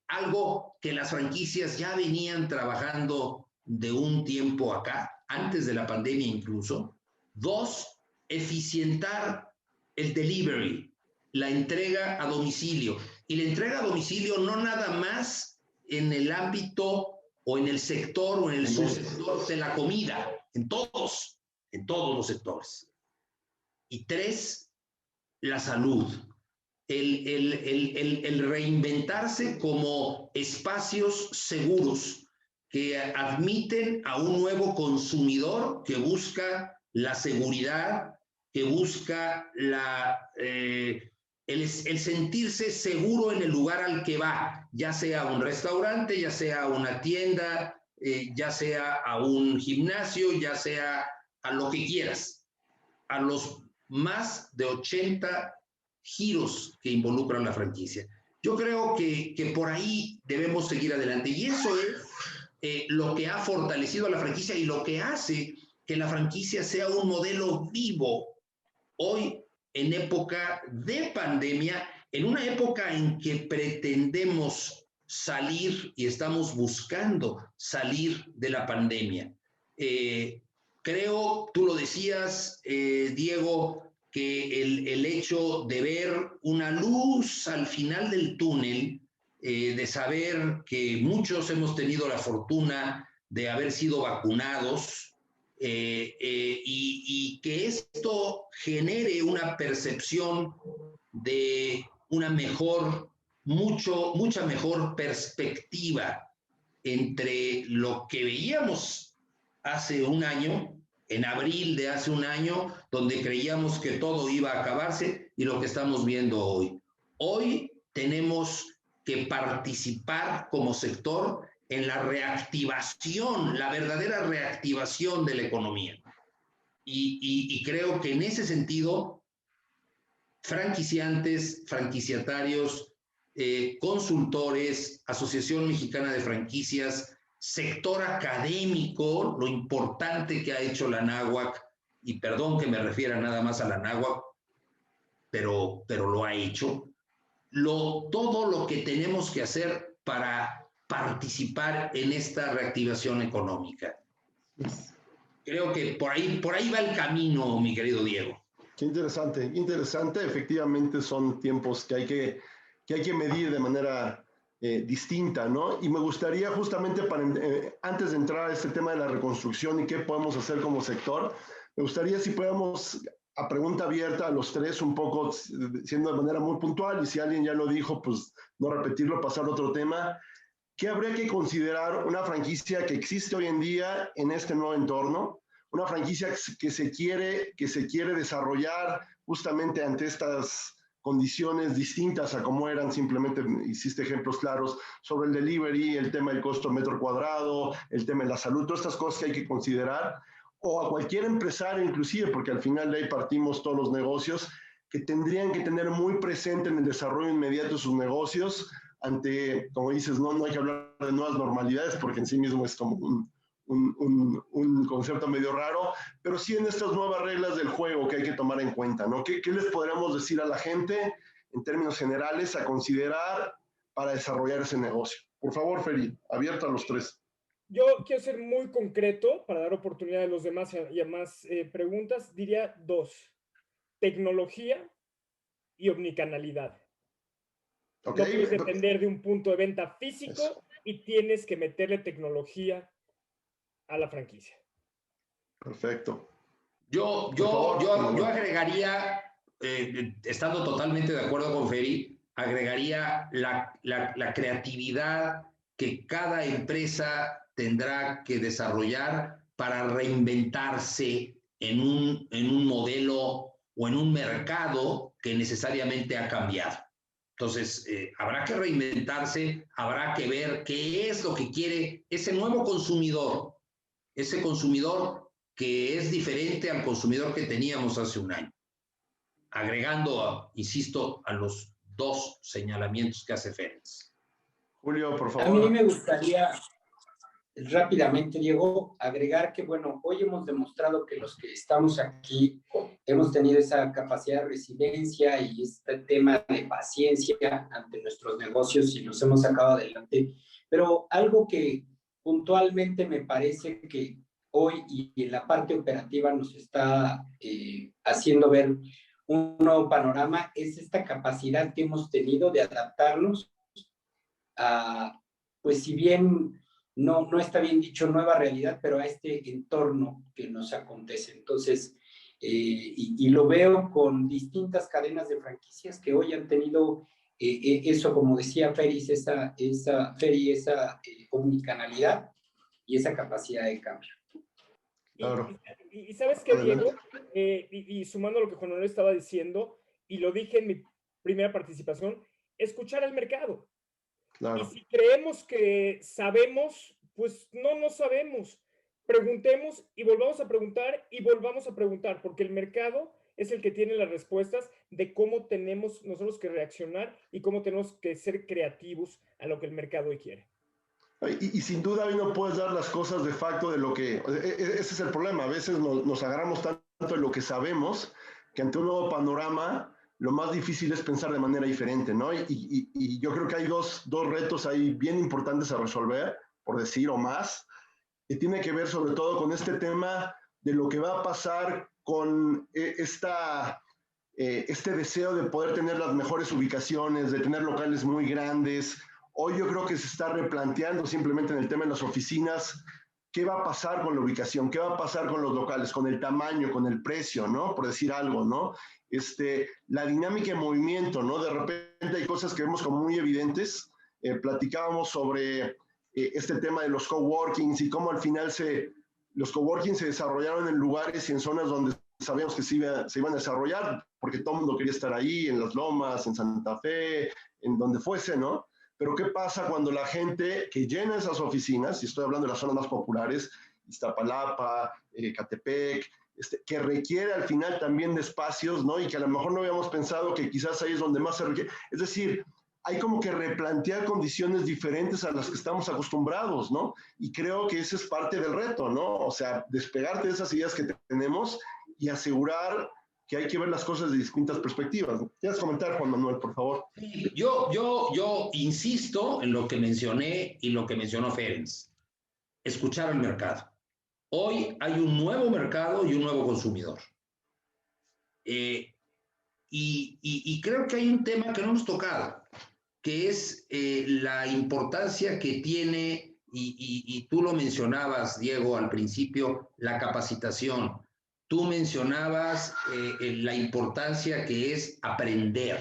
algo que las franquicias ya venían trabajando de un tiempo acá, antes de la pandemia incluso. 2, eficientar el delivery, la entrega a domicilio. Y la entrega a domicilio no nada más en el ámbito o en el sector o en el subsector de la comida, en todos los sectores. Y 3, la salud, el reinventarse como espacios seguros que admiten a un nuevo consumidor que busca la seguridad que busca el sentirse seguro en el lugar al que va, ya sea un restaurante, ya sea una tienda, ya sea a un gimnasio, ya sea a lo que quieras, a los más de 80 giros que involucran la franquicia. Yo creo que por ahí debemos seguir adelante, y eso es lo que ha fortalecido a la franquicia y lo que hace que la franquicia sea un modelo vivo hoy en época de pandemia, en una época en que pretendemos salir y estamos buscando salir de la pandemia. Creo, tú lo decías, Diego, que el hecho de ver una luz al final del túnel, de saber que muchos hemos tenido la fortuna de haber sido vacunados, y que esto genere una percepción de una mucha mejor perspectiva entre lo que veíamos hace un año, en abril de hace un año, donde creíamos que todo iba a acabarse, y lo que estamos viendo hoy. Hoy tenemos que participar como sector en la reactivación, la verdadera reactivación de la economía. Y creo que en ese sentido, franquiciantes, franquiciatarios, consultores, Asociación Mexicana de Franquicias, sector académico, lo importante que ha hecho la Anáhuac, y perdón que me refiera nada más a la Anáhuac, pero lo ha hecho, todo lo que tenemos que hacer para participar en esta reactivación económica. Creo que por ahí va el camino, mi querido Diego. Qué interesante, interesante. Efectivamente son tiempos que hay que medir de manera distinta, ¿no? Y me gustaría justamente, antes de entrar a este tema de la reconstrucción y qué podemos hacer como sector, me gustaría si podemos, a pregunta abierta a los tres, un poco siendo de manera muy puntual, y si alguien ya lo dijo, pues no repetirlo, pasar a otro tema. ¿Qué habría que considerar una franquicia que existe hoy en día en este nuevo entorno? Una franquicia que se quiere desarrollar justamente ante estas condiciones distintas a como eran. Simplemente hiciste ejemplos claros sobre el delivery, el tema del costo metro cuadrado, el tema de la salud, todas estas cosas que hay que considerar, o a cualquier empresario inclusive, porque al final de ahí partimos todos los negocios, que tendrían que tener muy presente en el desarrollo inmediato de sus negocios ante, como dices, no hay que hablar de nuevas normalidades porque en sí mismo es como un concepto medio raro, pero sí en estas nuevas reglas del juego que hay que tomar en cuenta, ¿no? ¿Qué les podríamos decir a la gente en términos generales a considerar para desarrollar ese negocio? Por favor, Feri, abierto a los tres. Yo quiero ser muy concreto para dar oportunidad a los demás y a más preguntas. Diría dos: tecnología y omnicanalidad. Okay. No puedes depender de un punto de venta físico. Eso. Y tienes que meterle tecnología a la franquicia. Perfecto. Yo agregaría, estando totalmente de acuerdo con Feri, agregaría la creatividad que cada empresa tendrá que desarrollar para reinventarse en un modelo o en un mercado que necesariamente ha cambiado. Entonces, habrá que reinventarse, habrá que ver qué es lo que quiere ese nuevo consumidor, ese consumidor que es diferente al consumidor que teníamos hace un año. Agregando, insisto, a los dos señalamientos que hace Félix. Julio, por favor. A mí me gustaría rápidamente, Diego, agregar que, bueno, hoy hemos demostrado que los que estamos aquí hemos tenido esa capacidad de resiliencia y este tema de paciencia ante nuestros negocios y nos hemos sacado adelante. Pero algo que puntualmente me parece que hoy y en la parte operativa nos está haciendo ver un nuevo panorama es esta capacidad que hemos tenido de adaptarnos a, pues si bien no está bien dicho nueva realidad, pero a este entorno que nos acontece. Entonces, y lo veo con distintas cadenas de franquicias que hoy han tenido eso, como decía Feri, esa omnicanalidad y esa capacidad de cambio. Claro. Y ¿sabes qué, Diego? Y sumando lo que Juan Manuel estaba diciendo, y lo dije en mi primera participación, escuchar al mercado. Claro. Y si creemos que sabemos, pues no sabemos. Preguntemos y volvamos a preguntar y volvamos a preguntar, porque el mercado es el que tiene las respuestas de cómo tenemos nosotros que reaccionar y cómo tenemos que ser creativos a lo que el mercado hoy quiere. Y sin duda hoy no puedes dar las cosas de facto de lo que... Ese es el problema. A veces nos agarramos tanto en lo que sabemos que ante un nuevo panorama lo más difícil es pensar de manera diferente, ¿no? Y yo creo que hay dos retos ahí bien importantes a resolver, por decir o más, que tiene que ver sobre todo con este tema de lo que va a pasar con este deseo de poder tener las mejores ubicaciones, de tener locales muy grandes. Hoy yo creo que se está replanteando simplemente en el tema de las oficinas, qué va a pasar con la ubicación, qué va a pasar con los locales, con el tamaño, con el precio, ¿no? Por decir algo, ¿no? La dinámica de movimiento, ¿no? De repente hay cosas que vemos como muy evidentes. Platicábamos sobre este tema de los coworkings y cómo al final los coworkings se desarrollaron en lugares y en zonas donde sabíamos que se iban a desarrollar, porque todo el mundo quería estar ahí, en Las Lomas, en Santa Fe, en donde fuese, ¿no? Pero ¿qué pasa cuando la gente que llena esas oficinas, y estoy hablando de las zonas más populares, Iztapalapa, Catepec, que requiere al final también de espacios, ¿no? Y que a lo mejor no habíamos pensado que quizás ahí es donde más se requiere. Es decir, hay como que replantear condiciones diferentes a las que estamos acostumbrados, ¿no? Y creo que ese es parte del reto, ¿no? O sea, despegarte de esas ideas que tenemos y asegurar que hay que ver las cosas de distintas perspectivas. ¿Quieres comentar, Juan Manuel, por favor? Yo insisto en lo que mencioné y lo que mencionó Ferenc. Escuchar al mercado. Hoy hay un nuevo mercado y un nuevo consumidor. Y creo que hay un tema que no hemos tocado, que es la importancia que tiene, y tú lo mencionabas, Diego, al principio, la capacitación. Tú mencionabas la importancia que es aprender.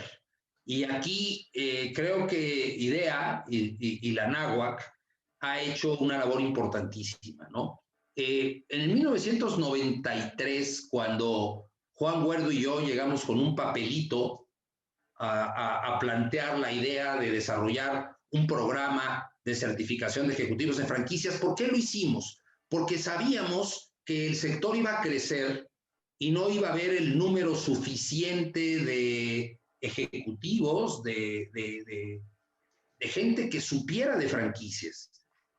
Y aquí creo que IDEA y la NAWAC ha hecho una labor importantísima, ¿no? En 1993, cuando Juan Guerdo y yo llegamos con un papelito a plantear la idea de desarrollar un programa de certificación de ejecutivos en franquicias. ¿Por qué lo hicimos? Porque sabíamos que el sector iba a crecer y no iba a haber el número suficiente de ejecutivos, de gente que supiera de franquicias.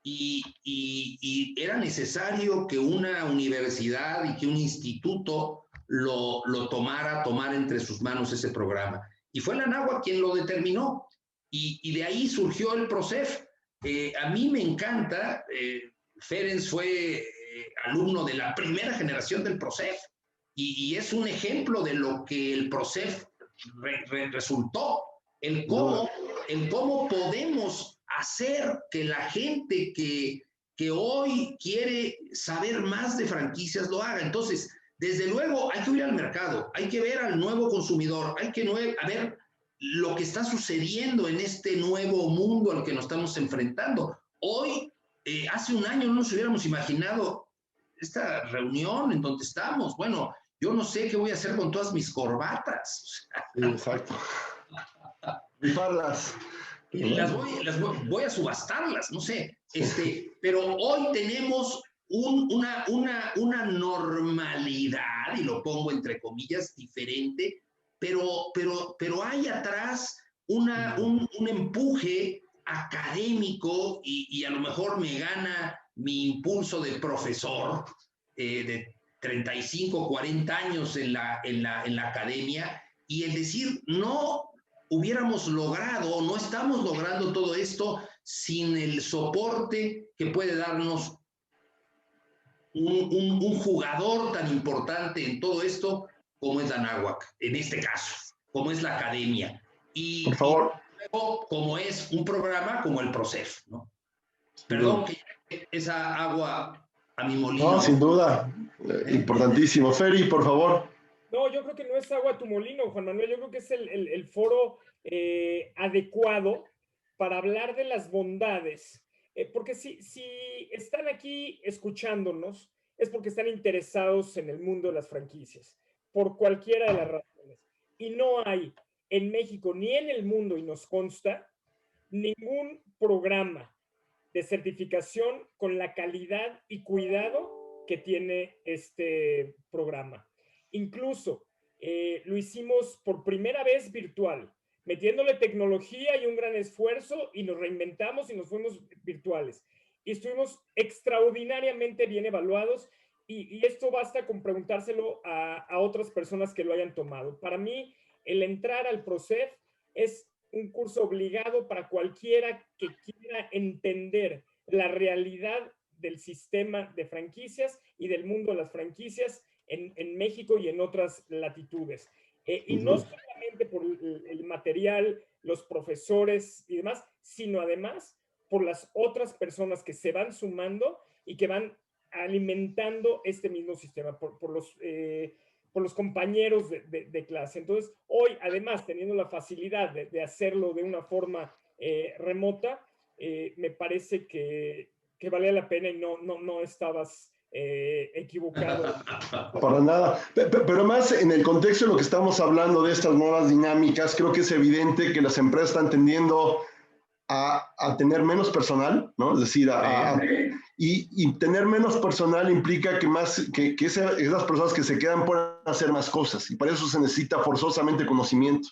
Y era necesario que una universidad y que un instituto lo tomara entre sus manos ese programa. Y fue la NAWAC quien lo determinó. Y de ahí surgió el PROCEF. A mí me encanta, Ferenc fue alumno de la primera generación del PROCEF y es un ejemplo de lo que el PROCEF resultó, el cómo podemos hacer que la gente que hoy quiere saber más de franquicias lo haga. Entonces, desde luego, hay que ir al mercado, hay que ver al nuevo consumidor, hay que ver lo que está sucediendo en este nuevo mundo al que nos estamos enfrentando. Hoy, hace un año no nos hubiéramos imaginado esta reunión en donde estamos. Bueno, yo no sé qué voy a hacer con todas mis corbatas. Sí, exacto. Rifarlas. Voy a subastarlas, no sé. Pero hoy tenemos una normalidad, y lo pongo entre comillas, diferente, pero hay atrás un empuje académico y a lo mejor me gana mi impulso de profesor de 35, 40 años en la academia, y el decir, no hubiéramos logrado, no estamos logrando todo esto sin el soporte que puede darnos un jugador tan importante en todo esto como es la NAWAC, en este caso, como es la academia. Por favor. Y luego, como es un programa como el PROCEF, ¿no? Perdón que esa agua a mi molino. No, sin duda. Importantísimo. Feri, por favor. No, yo creo que no es agua a tu molino, Juan Manuel. Yo creo que es el foro adecuado para hablar de las bondades. Porque si están aquí escuchándonos es porque están interesados en el mundo de las franquicias, por cualquiera de las razones. Y no hay en México ni en el mundo, y nos consta, ningún programa de certificación con la calidad y cuidado que tiene este programa. Incluso lo hicimos por primera vez virtual, metiéndole tecnología y un gran esfuerzo, y nos reinventamos y nos fuimos virtuales. Y estuvimos extraordinariamente bien evaluados, y esto basta con preguntárselo a otras personas que lo hayan tomado. Para mí, el entrar al PROCEF es un curso obligado para cualquiera que quiera entender la realidad del sistema de franquicias y del mundo de las franquicias en México y en otras latitudes. Y no solamente por el material, los profesores y demás, sino además por las otras personas que se van sumando y que van alimentando este mismo sistema, por los compañeros de clase. Entonces, hoy, además, teniendo la facilidad de hacerlo de una forma remota, me parece que valía la pena, y no estabas equivocado. Para nada. Pero más en el contexto de lo que estamos hablando de estas nuevas dinámicas, creo que es evidente que las empresas están tendiendo a tener menos personal, ¿no? Es decir, y tener menos personal implica que esas personas que se quedan puedan hacer más cosas, y para eso se necesita forzosamente conocimiento,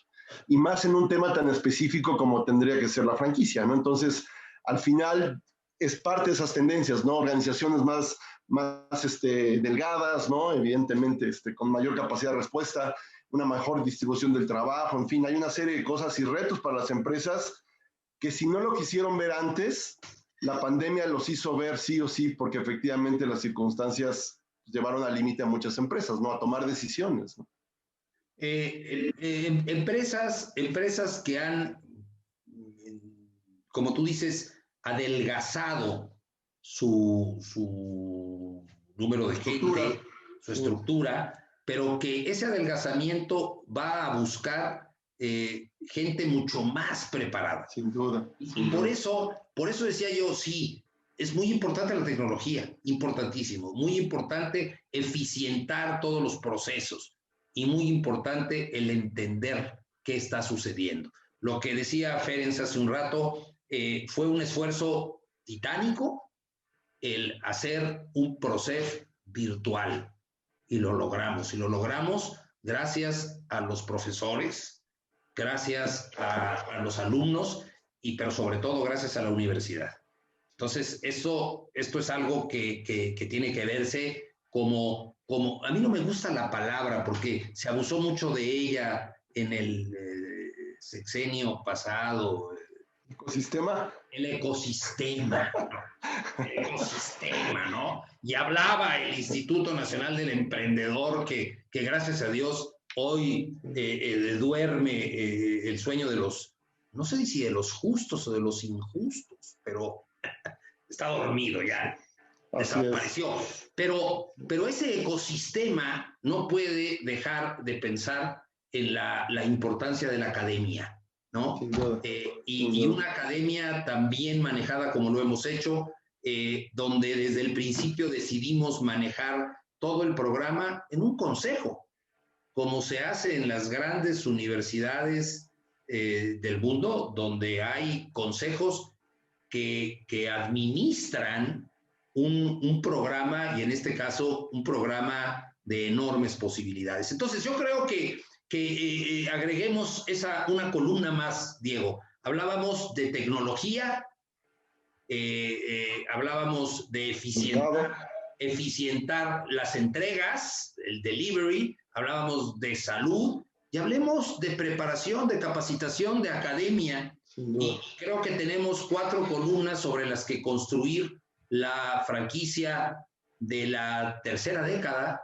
y más en un tema tan específico como tendría que ser la franquicia, ¿no? Entonces, al final, es parte de esas tendencias, ¿no? Organizaciones más delgadas, ¿no? Evidentemente, con mayor capacidad de respuesta, una mejor distribución del trabajo, en fin, hay una serie de cosas y retos para las empresas que si no lo quisieron ver antes, la pandemia los hizo ver sí o sí, porque efectivamente las circunstancias llevaron al límite a muchas empresas, ¿no? A tomar decisiones, ¿no? Empresas que han, como tú dices, adelgazado su número de gente, su estructura, pero que ese adelgazamiento va a buscar gente mucho más preparada. Sin duda. Y por eso decía yo, sí, es muy importante la tecnología, importantísimo, muy importante eficientar todos los procesos, y muy importante el entender qué está sucediendo. Lo que decía Ferenc hace un rato, fue un esfuerzo titánico el hacer un PROCEF virtual, y lo logramos gracias a los profesores, gracias a los alumnos, pero sobre todo gracias a la universidad. Entonces, esto es algo que tiene que verse como, a mí no me gusta la palabra porque se abusó mucho de ella en el sexenio pasado. ¿Ecosistema? El ecosistema, ¿no? Y hablaba el Instituto Nacional del Emprendedor que gracias a Dios hoy duerme el sueño de los, no sé si de los justos o de los injustos, pero está dormido ya, desapareció. Pero ese ecosistema no puede dejar de pensar en la importancia de la academia, ¿no? Y una academia también manejada como lo hemos hecho, donde desde el principio decidimos manejar todo el programa en un consejo, como se hace en las grandes universidades del mundo, donde hay consejos que administran un programa, y en este caso un programa de enormes posibilidades. Entonces yo creo que agreguemos una columna más, Diego. Hablábamos de tecnología, hablábamos de eficientar las entregas, el delivery, hablábamos de salud, y hablemos de preparación, de capacitación, de academia. Y creo que tenemos 4 columnas sobre las que construir la franquicia de la tercera década.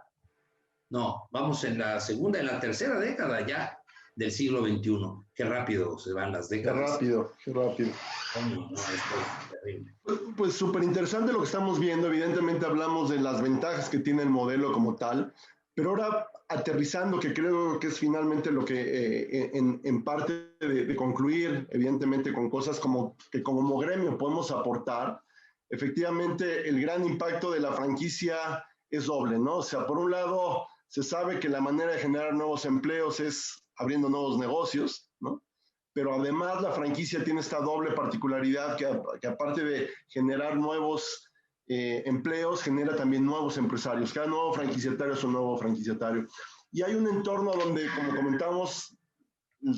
No, vamos en la segunda, en la tercera década ya del siglo XXI. Qué rápido se van las décadas. Qué rápido. No, esto es terrible. Pues súper interesante lo que estamos viendo. Evidentemente hablamos de las ventajas que tiene el modelo como tal, pero ahora aterrizando, que creo que es finalmente lo que en parte de concluir, evidentemente con cosas que como gremio podemos aportar. Efectivamente, el gran impacto de la franquicia es doble, ¿no? O sea, por un lado, se sabe que la manera de generar nuevos empleos es abriendo nuevos negocios, ¿no? Pero además la franquicia tiene esta doble particularidad que aparte de generar nuevos empleos, genera también nuevos empresarios. Cada nuevo franquiciatario es un nuevo franquiciatario. Y hay un entorno donde, como comentamos,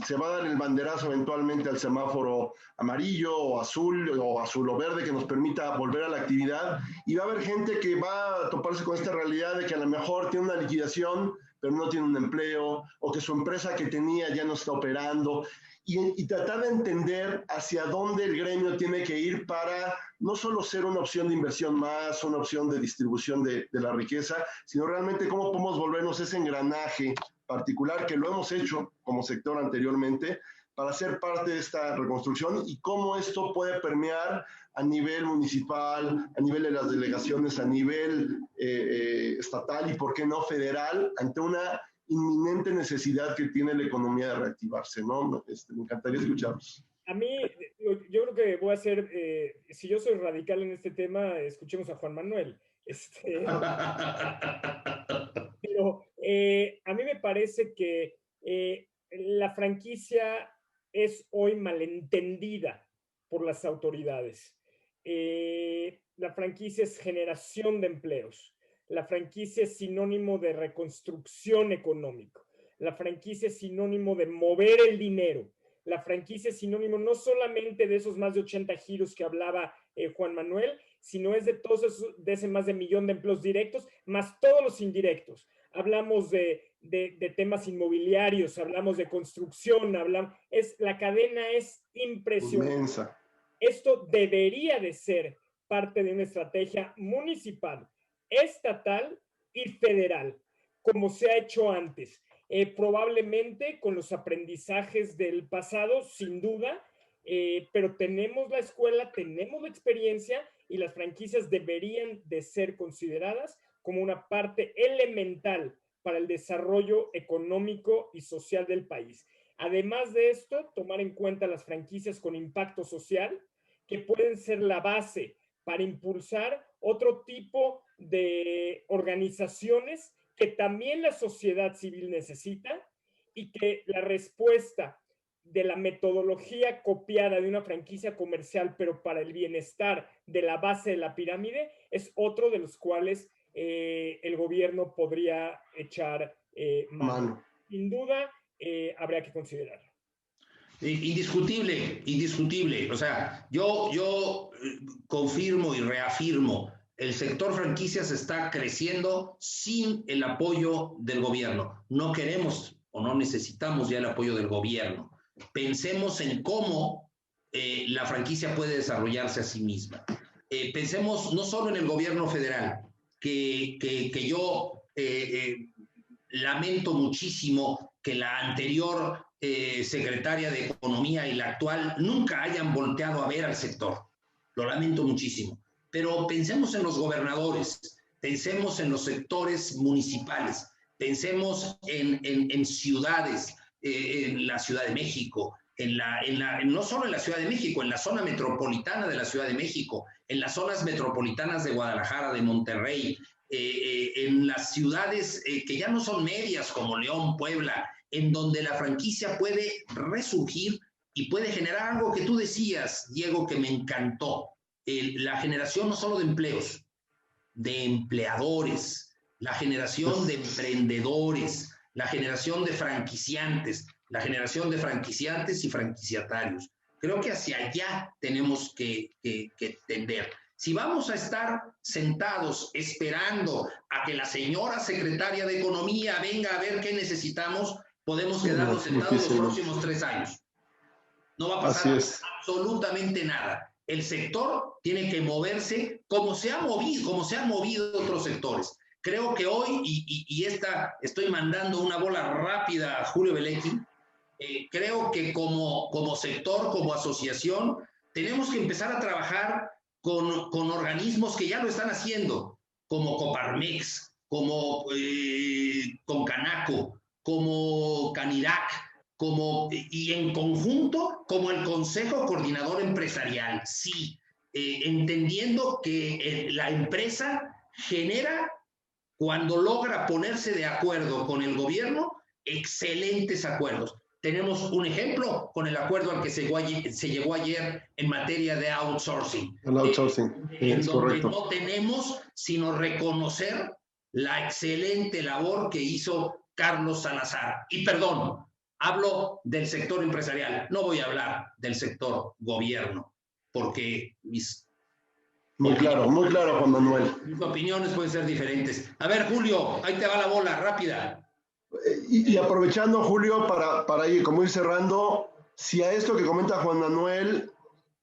se va a dar el banderazo eventualmente al semáforo amarillo o azul o verde que nos permita volver a la actividad, y va a haber gente que va a toparse con esta realidad de que a lo mejor tiene una liquidación pero no tiene un empleo, o que su empresa que tenía ya no está operando, y tratar de entender hacia dónde el gremio tiene que ir para no solo ser una opción de inversión más, una opción de distribución de la riqueza, sino realmente cómo podemos volvernos ese engranaje particular que lo hemos hecho como sector anteriormente para ser parte de esta reconstrucción, y cómo esto puede permear a nivel municipal, a nivel de las delegaciones, a nivel estatal y, por qué no, federal, ante una inminente necesidad que tiene la economía de reactivarse, ¿no? Me encantaría escucharlos. A mí, yo creo que voy a hacer, si yo soy radical en este tema, escuchemos a Juan Manuel. Pero a mí me parece que la franquicia es hoy malentendida por las autoridades. La franquicia es generación de empleos. La franquicia es sinónimo de reconstrucción económica. La franquicia es sinónimo de mover el dinero. La franquicia es sinónimo no solamente de esos más de 80 giros que hablaba Juan Manuel, sino es de todos esos, de ese más de 1 millón de empleos directos, más todos los indirectos. Hablamos de temas inmobiliarios, hablamos de construcción, la cadena es impresionante. Inmensa. Esto debería de ser parte de una estrategia municipal, estatal y federal, como se ha hecho antes. Probablemente con los aprendizajes del pasado, sin duda, pero tenemos la escuela, tenemos la experiencia, y las franquicias deberían de ser consideradas como una parte elemental para el desarrollo económico y social del país. Además de esto, tomar en cuenta las franquicias con impacto social, que pueden ser la base para impulsar otro tipo de organizaciones que también la sociedad civil necesita, y que la respuesta de la metodología copiada de una franquicia comercial, pero para el bienestar de la base de la pirámide, es otro de los cuales el gobierno podría echar mano. Sin duda, habría que considerarlo. Indiscutible, indiscutible. O sea, yo confirmo y reafirmo, el sector franquicias está creciendo sin el apoyo del gobierno. No queremos o no necesitamos ya el apoyo del gobierno. Pensemos en cómo la franquicia puede desarrollarse a sí misma. Pensemos no solo en el gobierno federal, que yo lamento muchísimo que la anterior secretaria de Economía y la actual nunca hayan volteado a ver al sector. Lo lamento muchísimo. Pero pensemos en los gobernadores, pensemos en los sectores municipales, pensemos en ciudades, en la Ciudad de México, no solo en la Ciudad de México, en la zona metropolitana de la Ciudad de México, en las zonas metropolitanas de Guadalajara, de Monterrey, en las ciudades que ya no son medias como León, Puebla, en donde la franquicia puede resurgir y puede generar algo que tú decías, Diego, que me encantó. La generación no solo de empleos, de empleadores, la generación de emprendedores, la generación de franquiciantes, la generación de franquiciantes y franquiciatarios. Creo que hacia allá tenemos que tender. Si vamos a estar sentados esperando a que la señora secretaria de Economía venga a ver qué necesitamos, podemos quedarnos sentados los próximos 3 años. No va a pasar absolutamente nada. El sector tiene que moverse como se han movido otros sectores. Creo que hoy, estoy mandando una bola rápida a Julio Belecki, creo que como sector, como asociación, tenemos que empezar a trabajar con organismos que ya lo están haciendo, como Coparmex, como Concanaco, como Canirac, y en conjunto como el Consejo Coordinador Empresarial, sí, entendiendo que la empresa genera Cuando logra ponerse de acuerdo con el gobierno, excelentes acuerdos. Tenemos un ejemplo con el acuerdo al que se llegó ayer en materia de outsourcing. El outsourcing, En es donde correcto. no tenemos sino reconocer la excelente labor que hizo Carlos Salazar. Y perdón, hablo del sector empresarial, no voy a hablar del sector gobierno, porque muy claro, Juan Manuel. Mis opiniones pueden ser diferentes. A ver, Julio, ahí te va la bola, rápida. Y aprovechando, Julio, para ir, como ir cerrando, si a esto que comenta Juan Manuel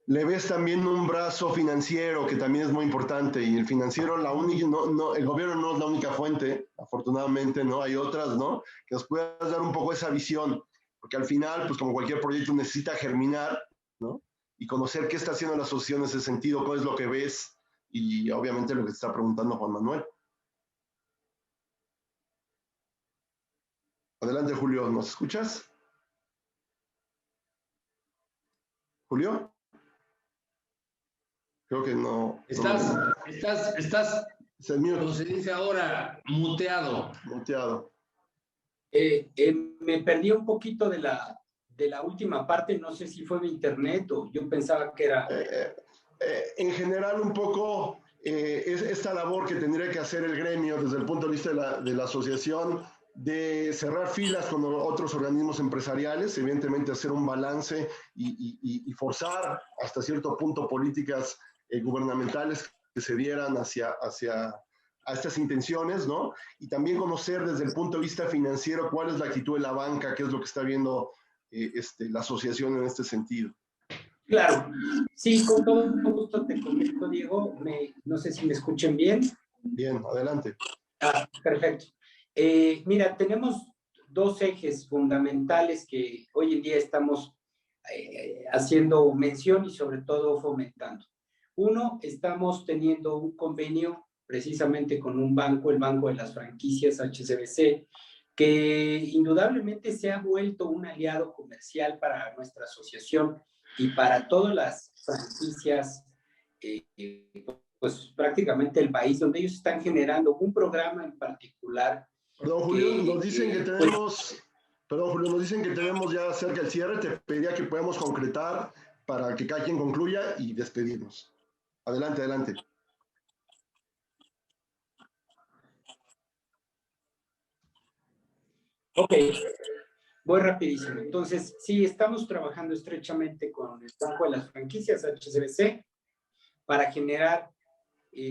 le ves también un brazo financiero que también es muy importante, y el financiero, el gobierno no es la única fuente, afortunadamente, ¿no? Hay otras, ¿no? Que nos puedas dar un poco esa visión, porque al final, pues como cualquier proyecto necesita germinar, ¿no? Y conocer qué está haciendo la asociación en ese sentido, cuál es lo que ves, y obviamente lo que te está preguntando Juan Manuel. Adelante, Julio, ¿nos escuchas? ¿Julio? Creo que no. Estás, como se dice ahora, muteado. Muteado. Me perdí un poquito de la última parte, no sé si fue mi internet o yo pensaba que era... En general, un poco es esta labor que tendría que hacer el gremio desde el punto de vista de la asociación, de cerrar filas con otros organismos empresariales, evidentemente hacer un balance y forzar hasta cierto punto políticas gubernamentales que se dieran hacia a estas intenciones, ¿no? Y también conocer desde el punto de vista financiero cuál es la actitud de la banca, qué es lo que está viendo la asociación en este sentido. Claro, sí, con todo gusto te comento, Diego. No sé si me escuchen bien. Bien, adelante. Perfecto. Mira, tenemos dos ejes fundamentales que hoy en día estamos haciendo mención y sobre todo fomentando. Uno, estamos teniendo un convenio precisamente con un banco, el Banco de las Franquicias, HSBC, que indudablemente se ha vuelto un aliado comercial para nuestra asociación y para todas las franquicias, pues prácticamente el país, donde ellos están generando un programa en particular. Perdón, Julio, nos dicen que tenemos... Perdón, Julio, nos dicen que tenemos ya cerca el cierre. Te pediría que podamos concretar para que cada quien concluya y despedirnos. Adelante, adelante. Ok, voy rapidísimo. Entonces, sí, estamos trabajando estrechamente con el Banco de las Franquicias, HSBC, para generar,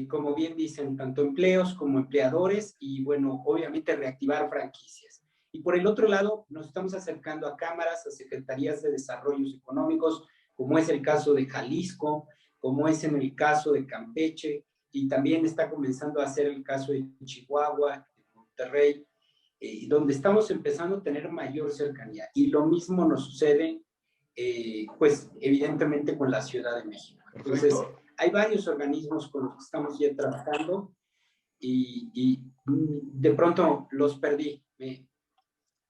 como bien dicen, tanto empleos como empleadores y, bueno, obviamente reactivar franquicias. Y por el otro lado, nos estamos acercando a cámaras, a secretarías de desarrollos económicos, como es el caso de Jalisco, como es en el caso de Campeche, y también está comenzando a ser el caso de Chihuahua, de Monterrey, donde estamos empezando a tener mayor cercanía. Y lo mismo nos sucede, pues, evidentemente con la Ciudad de México. Entonces, hay varios organismos con los que estamos ya trabajando y de pronto los perdí.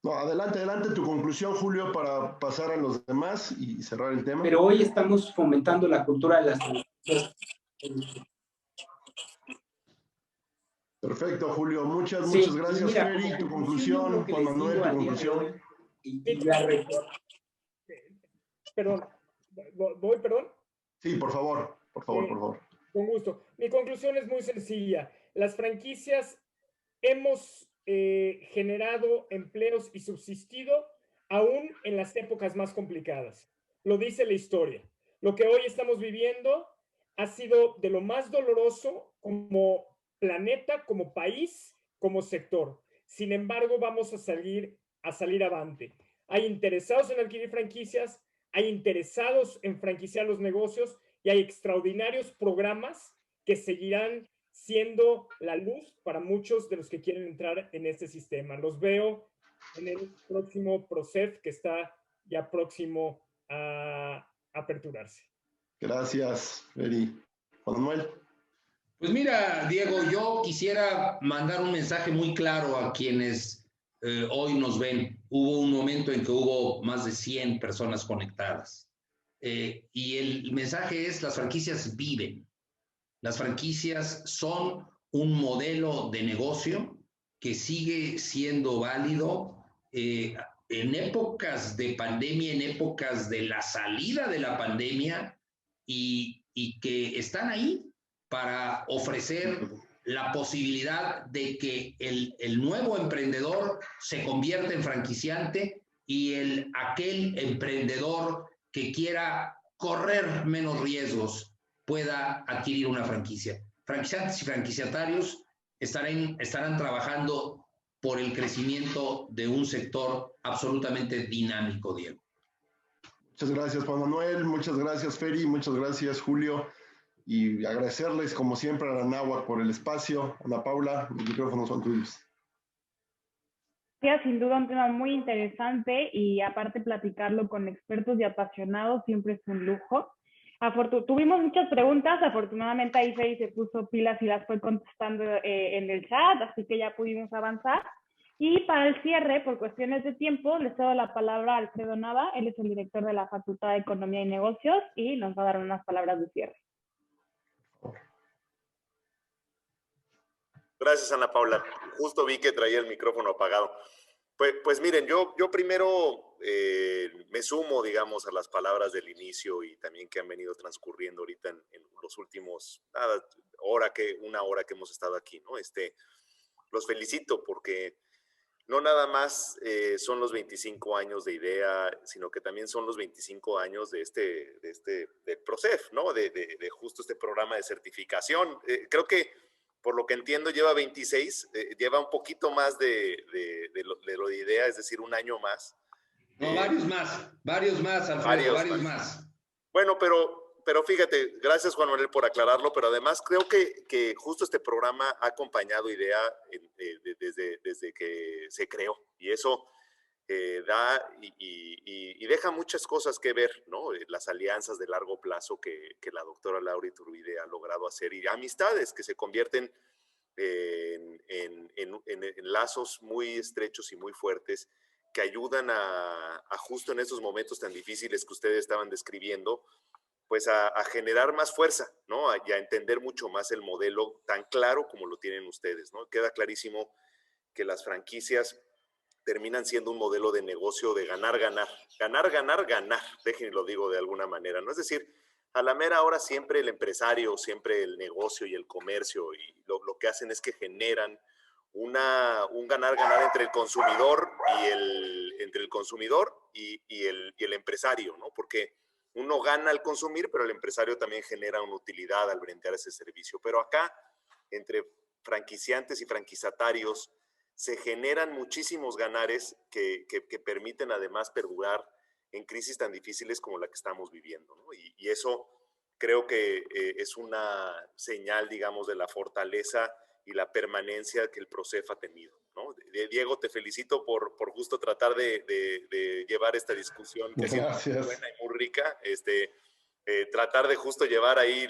No, adelante, tu conclusión, Julio, para pasar a los demás y cerrar el tema. Pero hoy estamos fomentando la cultura de las... Perfecto, Julio. Muchas gracias, mira, Feri. Tu conclusión, Juan Manuel, tu conclusión. Perdón, ¿voy, perdón? Sí, por favor. Con gusto. Mi conclusión es muy sencilla. Las franquicias hemos generado empleos y subsistido aún en las épocas más complicadas. Lo dice la historia. Lo que hoy estamos viviendo ha sido de lo más doloroso como planeta, como país, como sector. Sin embargo, vamos a salir avante. Hay interesados en adquirir franquicias, hay interesados en franquiciar los negocios y hay extraordinarios programas que seguirán siendo la luz para muchos de los que quieren entrar en este sistema. Los veo en el próximo PROCEF que está ya próximo a aperturarse. Gracias, Feri. Juan Manuel. Pues mira, Diego, yo quisiera mandar un mensaje muy claro a quienes hoy nos ven. Hubo un momento en que hubo más de 100 personas conectadas. Y el mensaje es: las franquicias viven. Las franquicias son un modelo de negocio que sigue siendo válido en épocas de pandemia, en épocas de la salida de la pandemia, y que están ahí para ofrecer la posibilidad de que el nuevo emprendedor se convierta en franquiciante y aquel emprendedor que quiera correr menos riesgos pueda adquirir una franquicia. Franquiciantes y franquiciatarios estarán trabajando por el crecimiento de un sector absolutamente dinámico, Diego. Muchas gracias, Juan Manuel. Muchas gracias, Feri. Muchas gracias, Julio. Y agradecerles, como siempre, a la Anáhuac por el espacio. Ana Paula, los micrófonos son tuyos. Sin duda un tema muy interesante y aparte platicarlo con expertos y apasionados siempre es un lujo. Tuvimos muchas preguntas, afortunadamente ahí Feri se puso pilas y las fue contestando en el chat, así que ya pudimos avanzar. Y para el cierre, por cuestiones de tiempo, les cedo la palabra a Alfredo Nava. Él es el director de la Facultad de Economía y Negocios y nos va a dar unas palabras de cierre. Gracias, Ana Paula. Justo vi que traía el micrófono apagado. Pues miren, yo primero me sumo, digamos, a las palabras del inicio y también que han venido transcurriendo ahorita en los últimos, una hora que hemos estado aquí, ¿no? Los felicito porque no nada más son los 25 años de IDEA, sino que también son los 25 años del PROCEF, ¿no? De justo este programa de certificación. Creo que, por lo que entiendo, lleva 26, lleva un poquito más de lo de IDEA, es decir, un año más. No, varios más, Alfredo, varios más. Bueno, pero fíjate, gracias Juan Manuel por aclararlo, pero además creo que justo este programa ha acompañado IDEA desde que se creó, y eso da y deja muchas cosas que ver, ¿no? Las alianzas de largo plazo que la doctora Laura Iturbide ha logrado hacer y amistades que se convierten en lazos muy estrechos y muy fuertes que ayudan a justo en estos momentos tan difíciles que ustedes estaban describiendo, pues a generar más fuerza, ¿no? Y a entender mucho más el modelo tan claro como lo tienen ustedes, ¿no? Queda clarísimo que las franquicias terminan siendo un modelo de negocio de ganar, ganar, ganar, ganar, ganar, déjenme lo digo de alguna manera, ¿no? Es decir, a la mera hora siempre el empresario, siempre el negocio y el comercio, y lo que hacen es que generan un ganar, ganar entre el consumidor y el empresario, ¿no? Porque uno gana al consumir, pero el empresario también genera una utilidad al brindar ese servicio. Pero acá, entre franquiciantes y franquiciatarios, se generan muchísimos ganares que permiten además perdurar en crisis tan difíciles como la que estamos viviendo, ¿no? Y eso creo que es una señal, digamos, de la fortaleza y la permanencia que el PROCEF ha tenido, ¿no? Diego, te felicito por justo tratar de llevar esta discusión que ha sido muy buena y muy rica, tratar de justo llevar ahí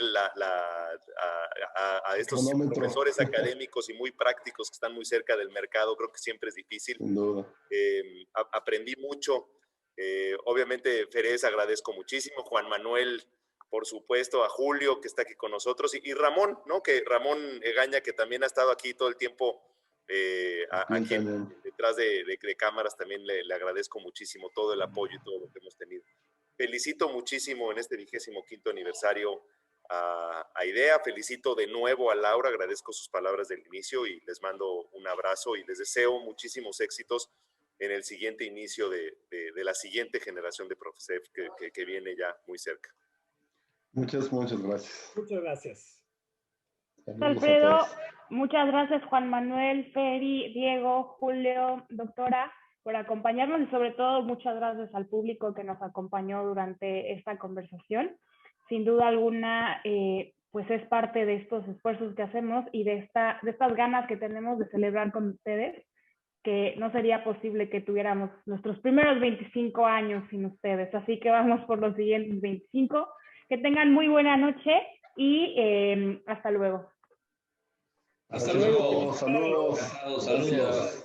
a estos profesores académicos y muy prácticos que están muy cerca del mercado. Creo que siempre es difícil. Sin duda. Aprendí mucho. Obviamente, Ferez, agradezco muchísimo. Juan Manuel, por supuesto, a Julio, que está aquí con nosotros, y Ramón, ¿no? Que Ramón Egaña, que también ha estado aquí todo el tiempo, aquí detrás de cámaras, también le agradezco muchísimo todo el apoyo y todo lo que hemos tenido. Felicito muchísimo en este 25º aniversario a IDEA, felicito de nuevo a Laura, agradezco sus palabras del inicio y les mando un abrazo y les deseo muchísimos éxitos en el siguiente inicio de la siguiente generación de PROCEF que viene ya muy cerca. Muchas gracias. Muchas gracias. Alfredo, muchas gracias Juan Manuel, Feri, Diego, Julio, doctora, por acompañarnos y sobre todo muchas gracias al público que nos acompañó durante esta conversación. Sin duda alguna, pues es parte de estos esfuerzos que hacemos y de estas ganas que tenemos de celebrar con ustedes, que no sería posible que tuviéramos nuestros primeros 25 años sin ustedes. Así que vamos por los siguientes 25. Que tengan muy buena noche y hasta luego. Hasta luego. Saludos. Saludos.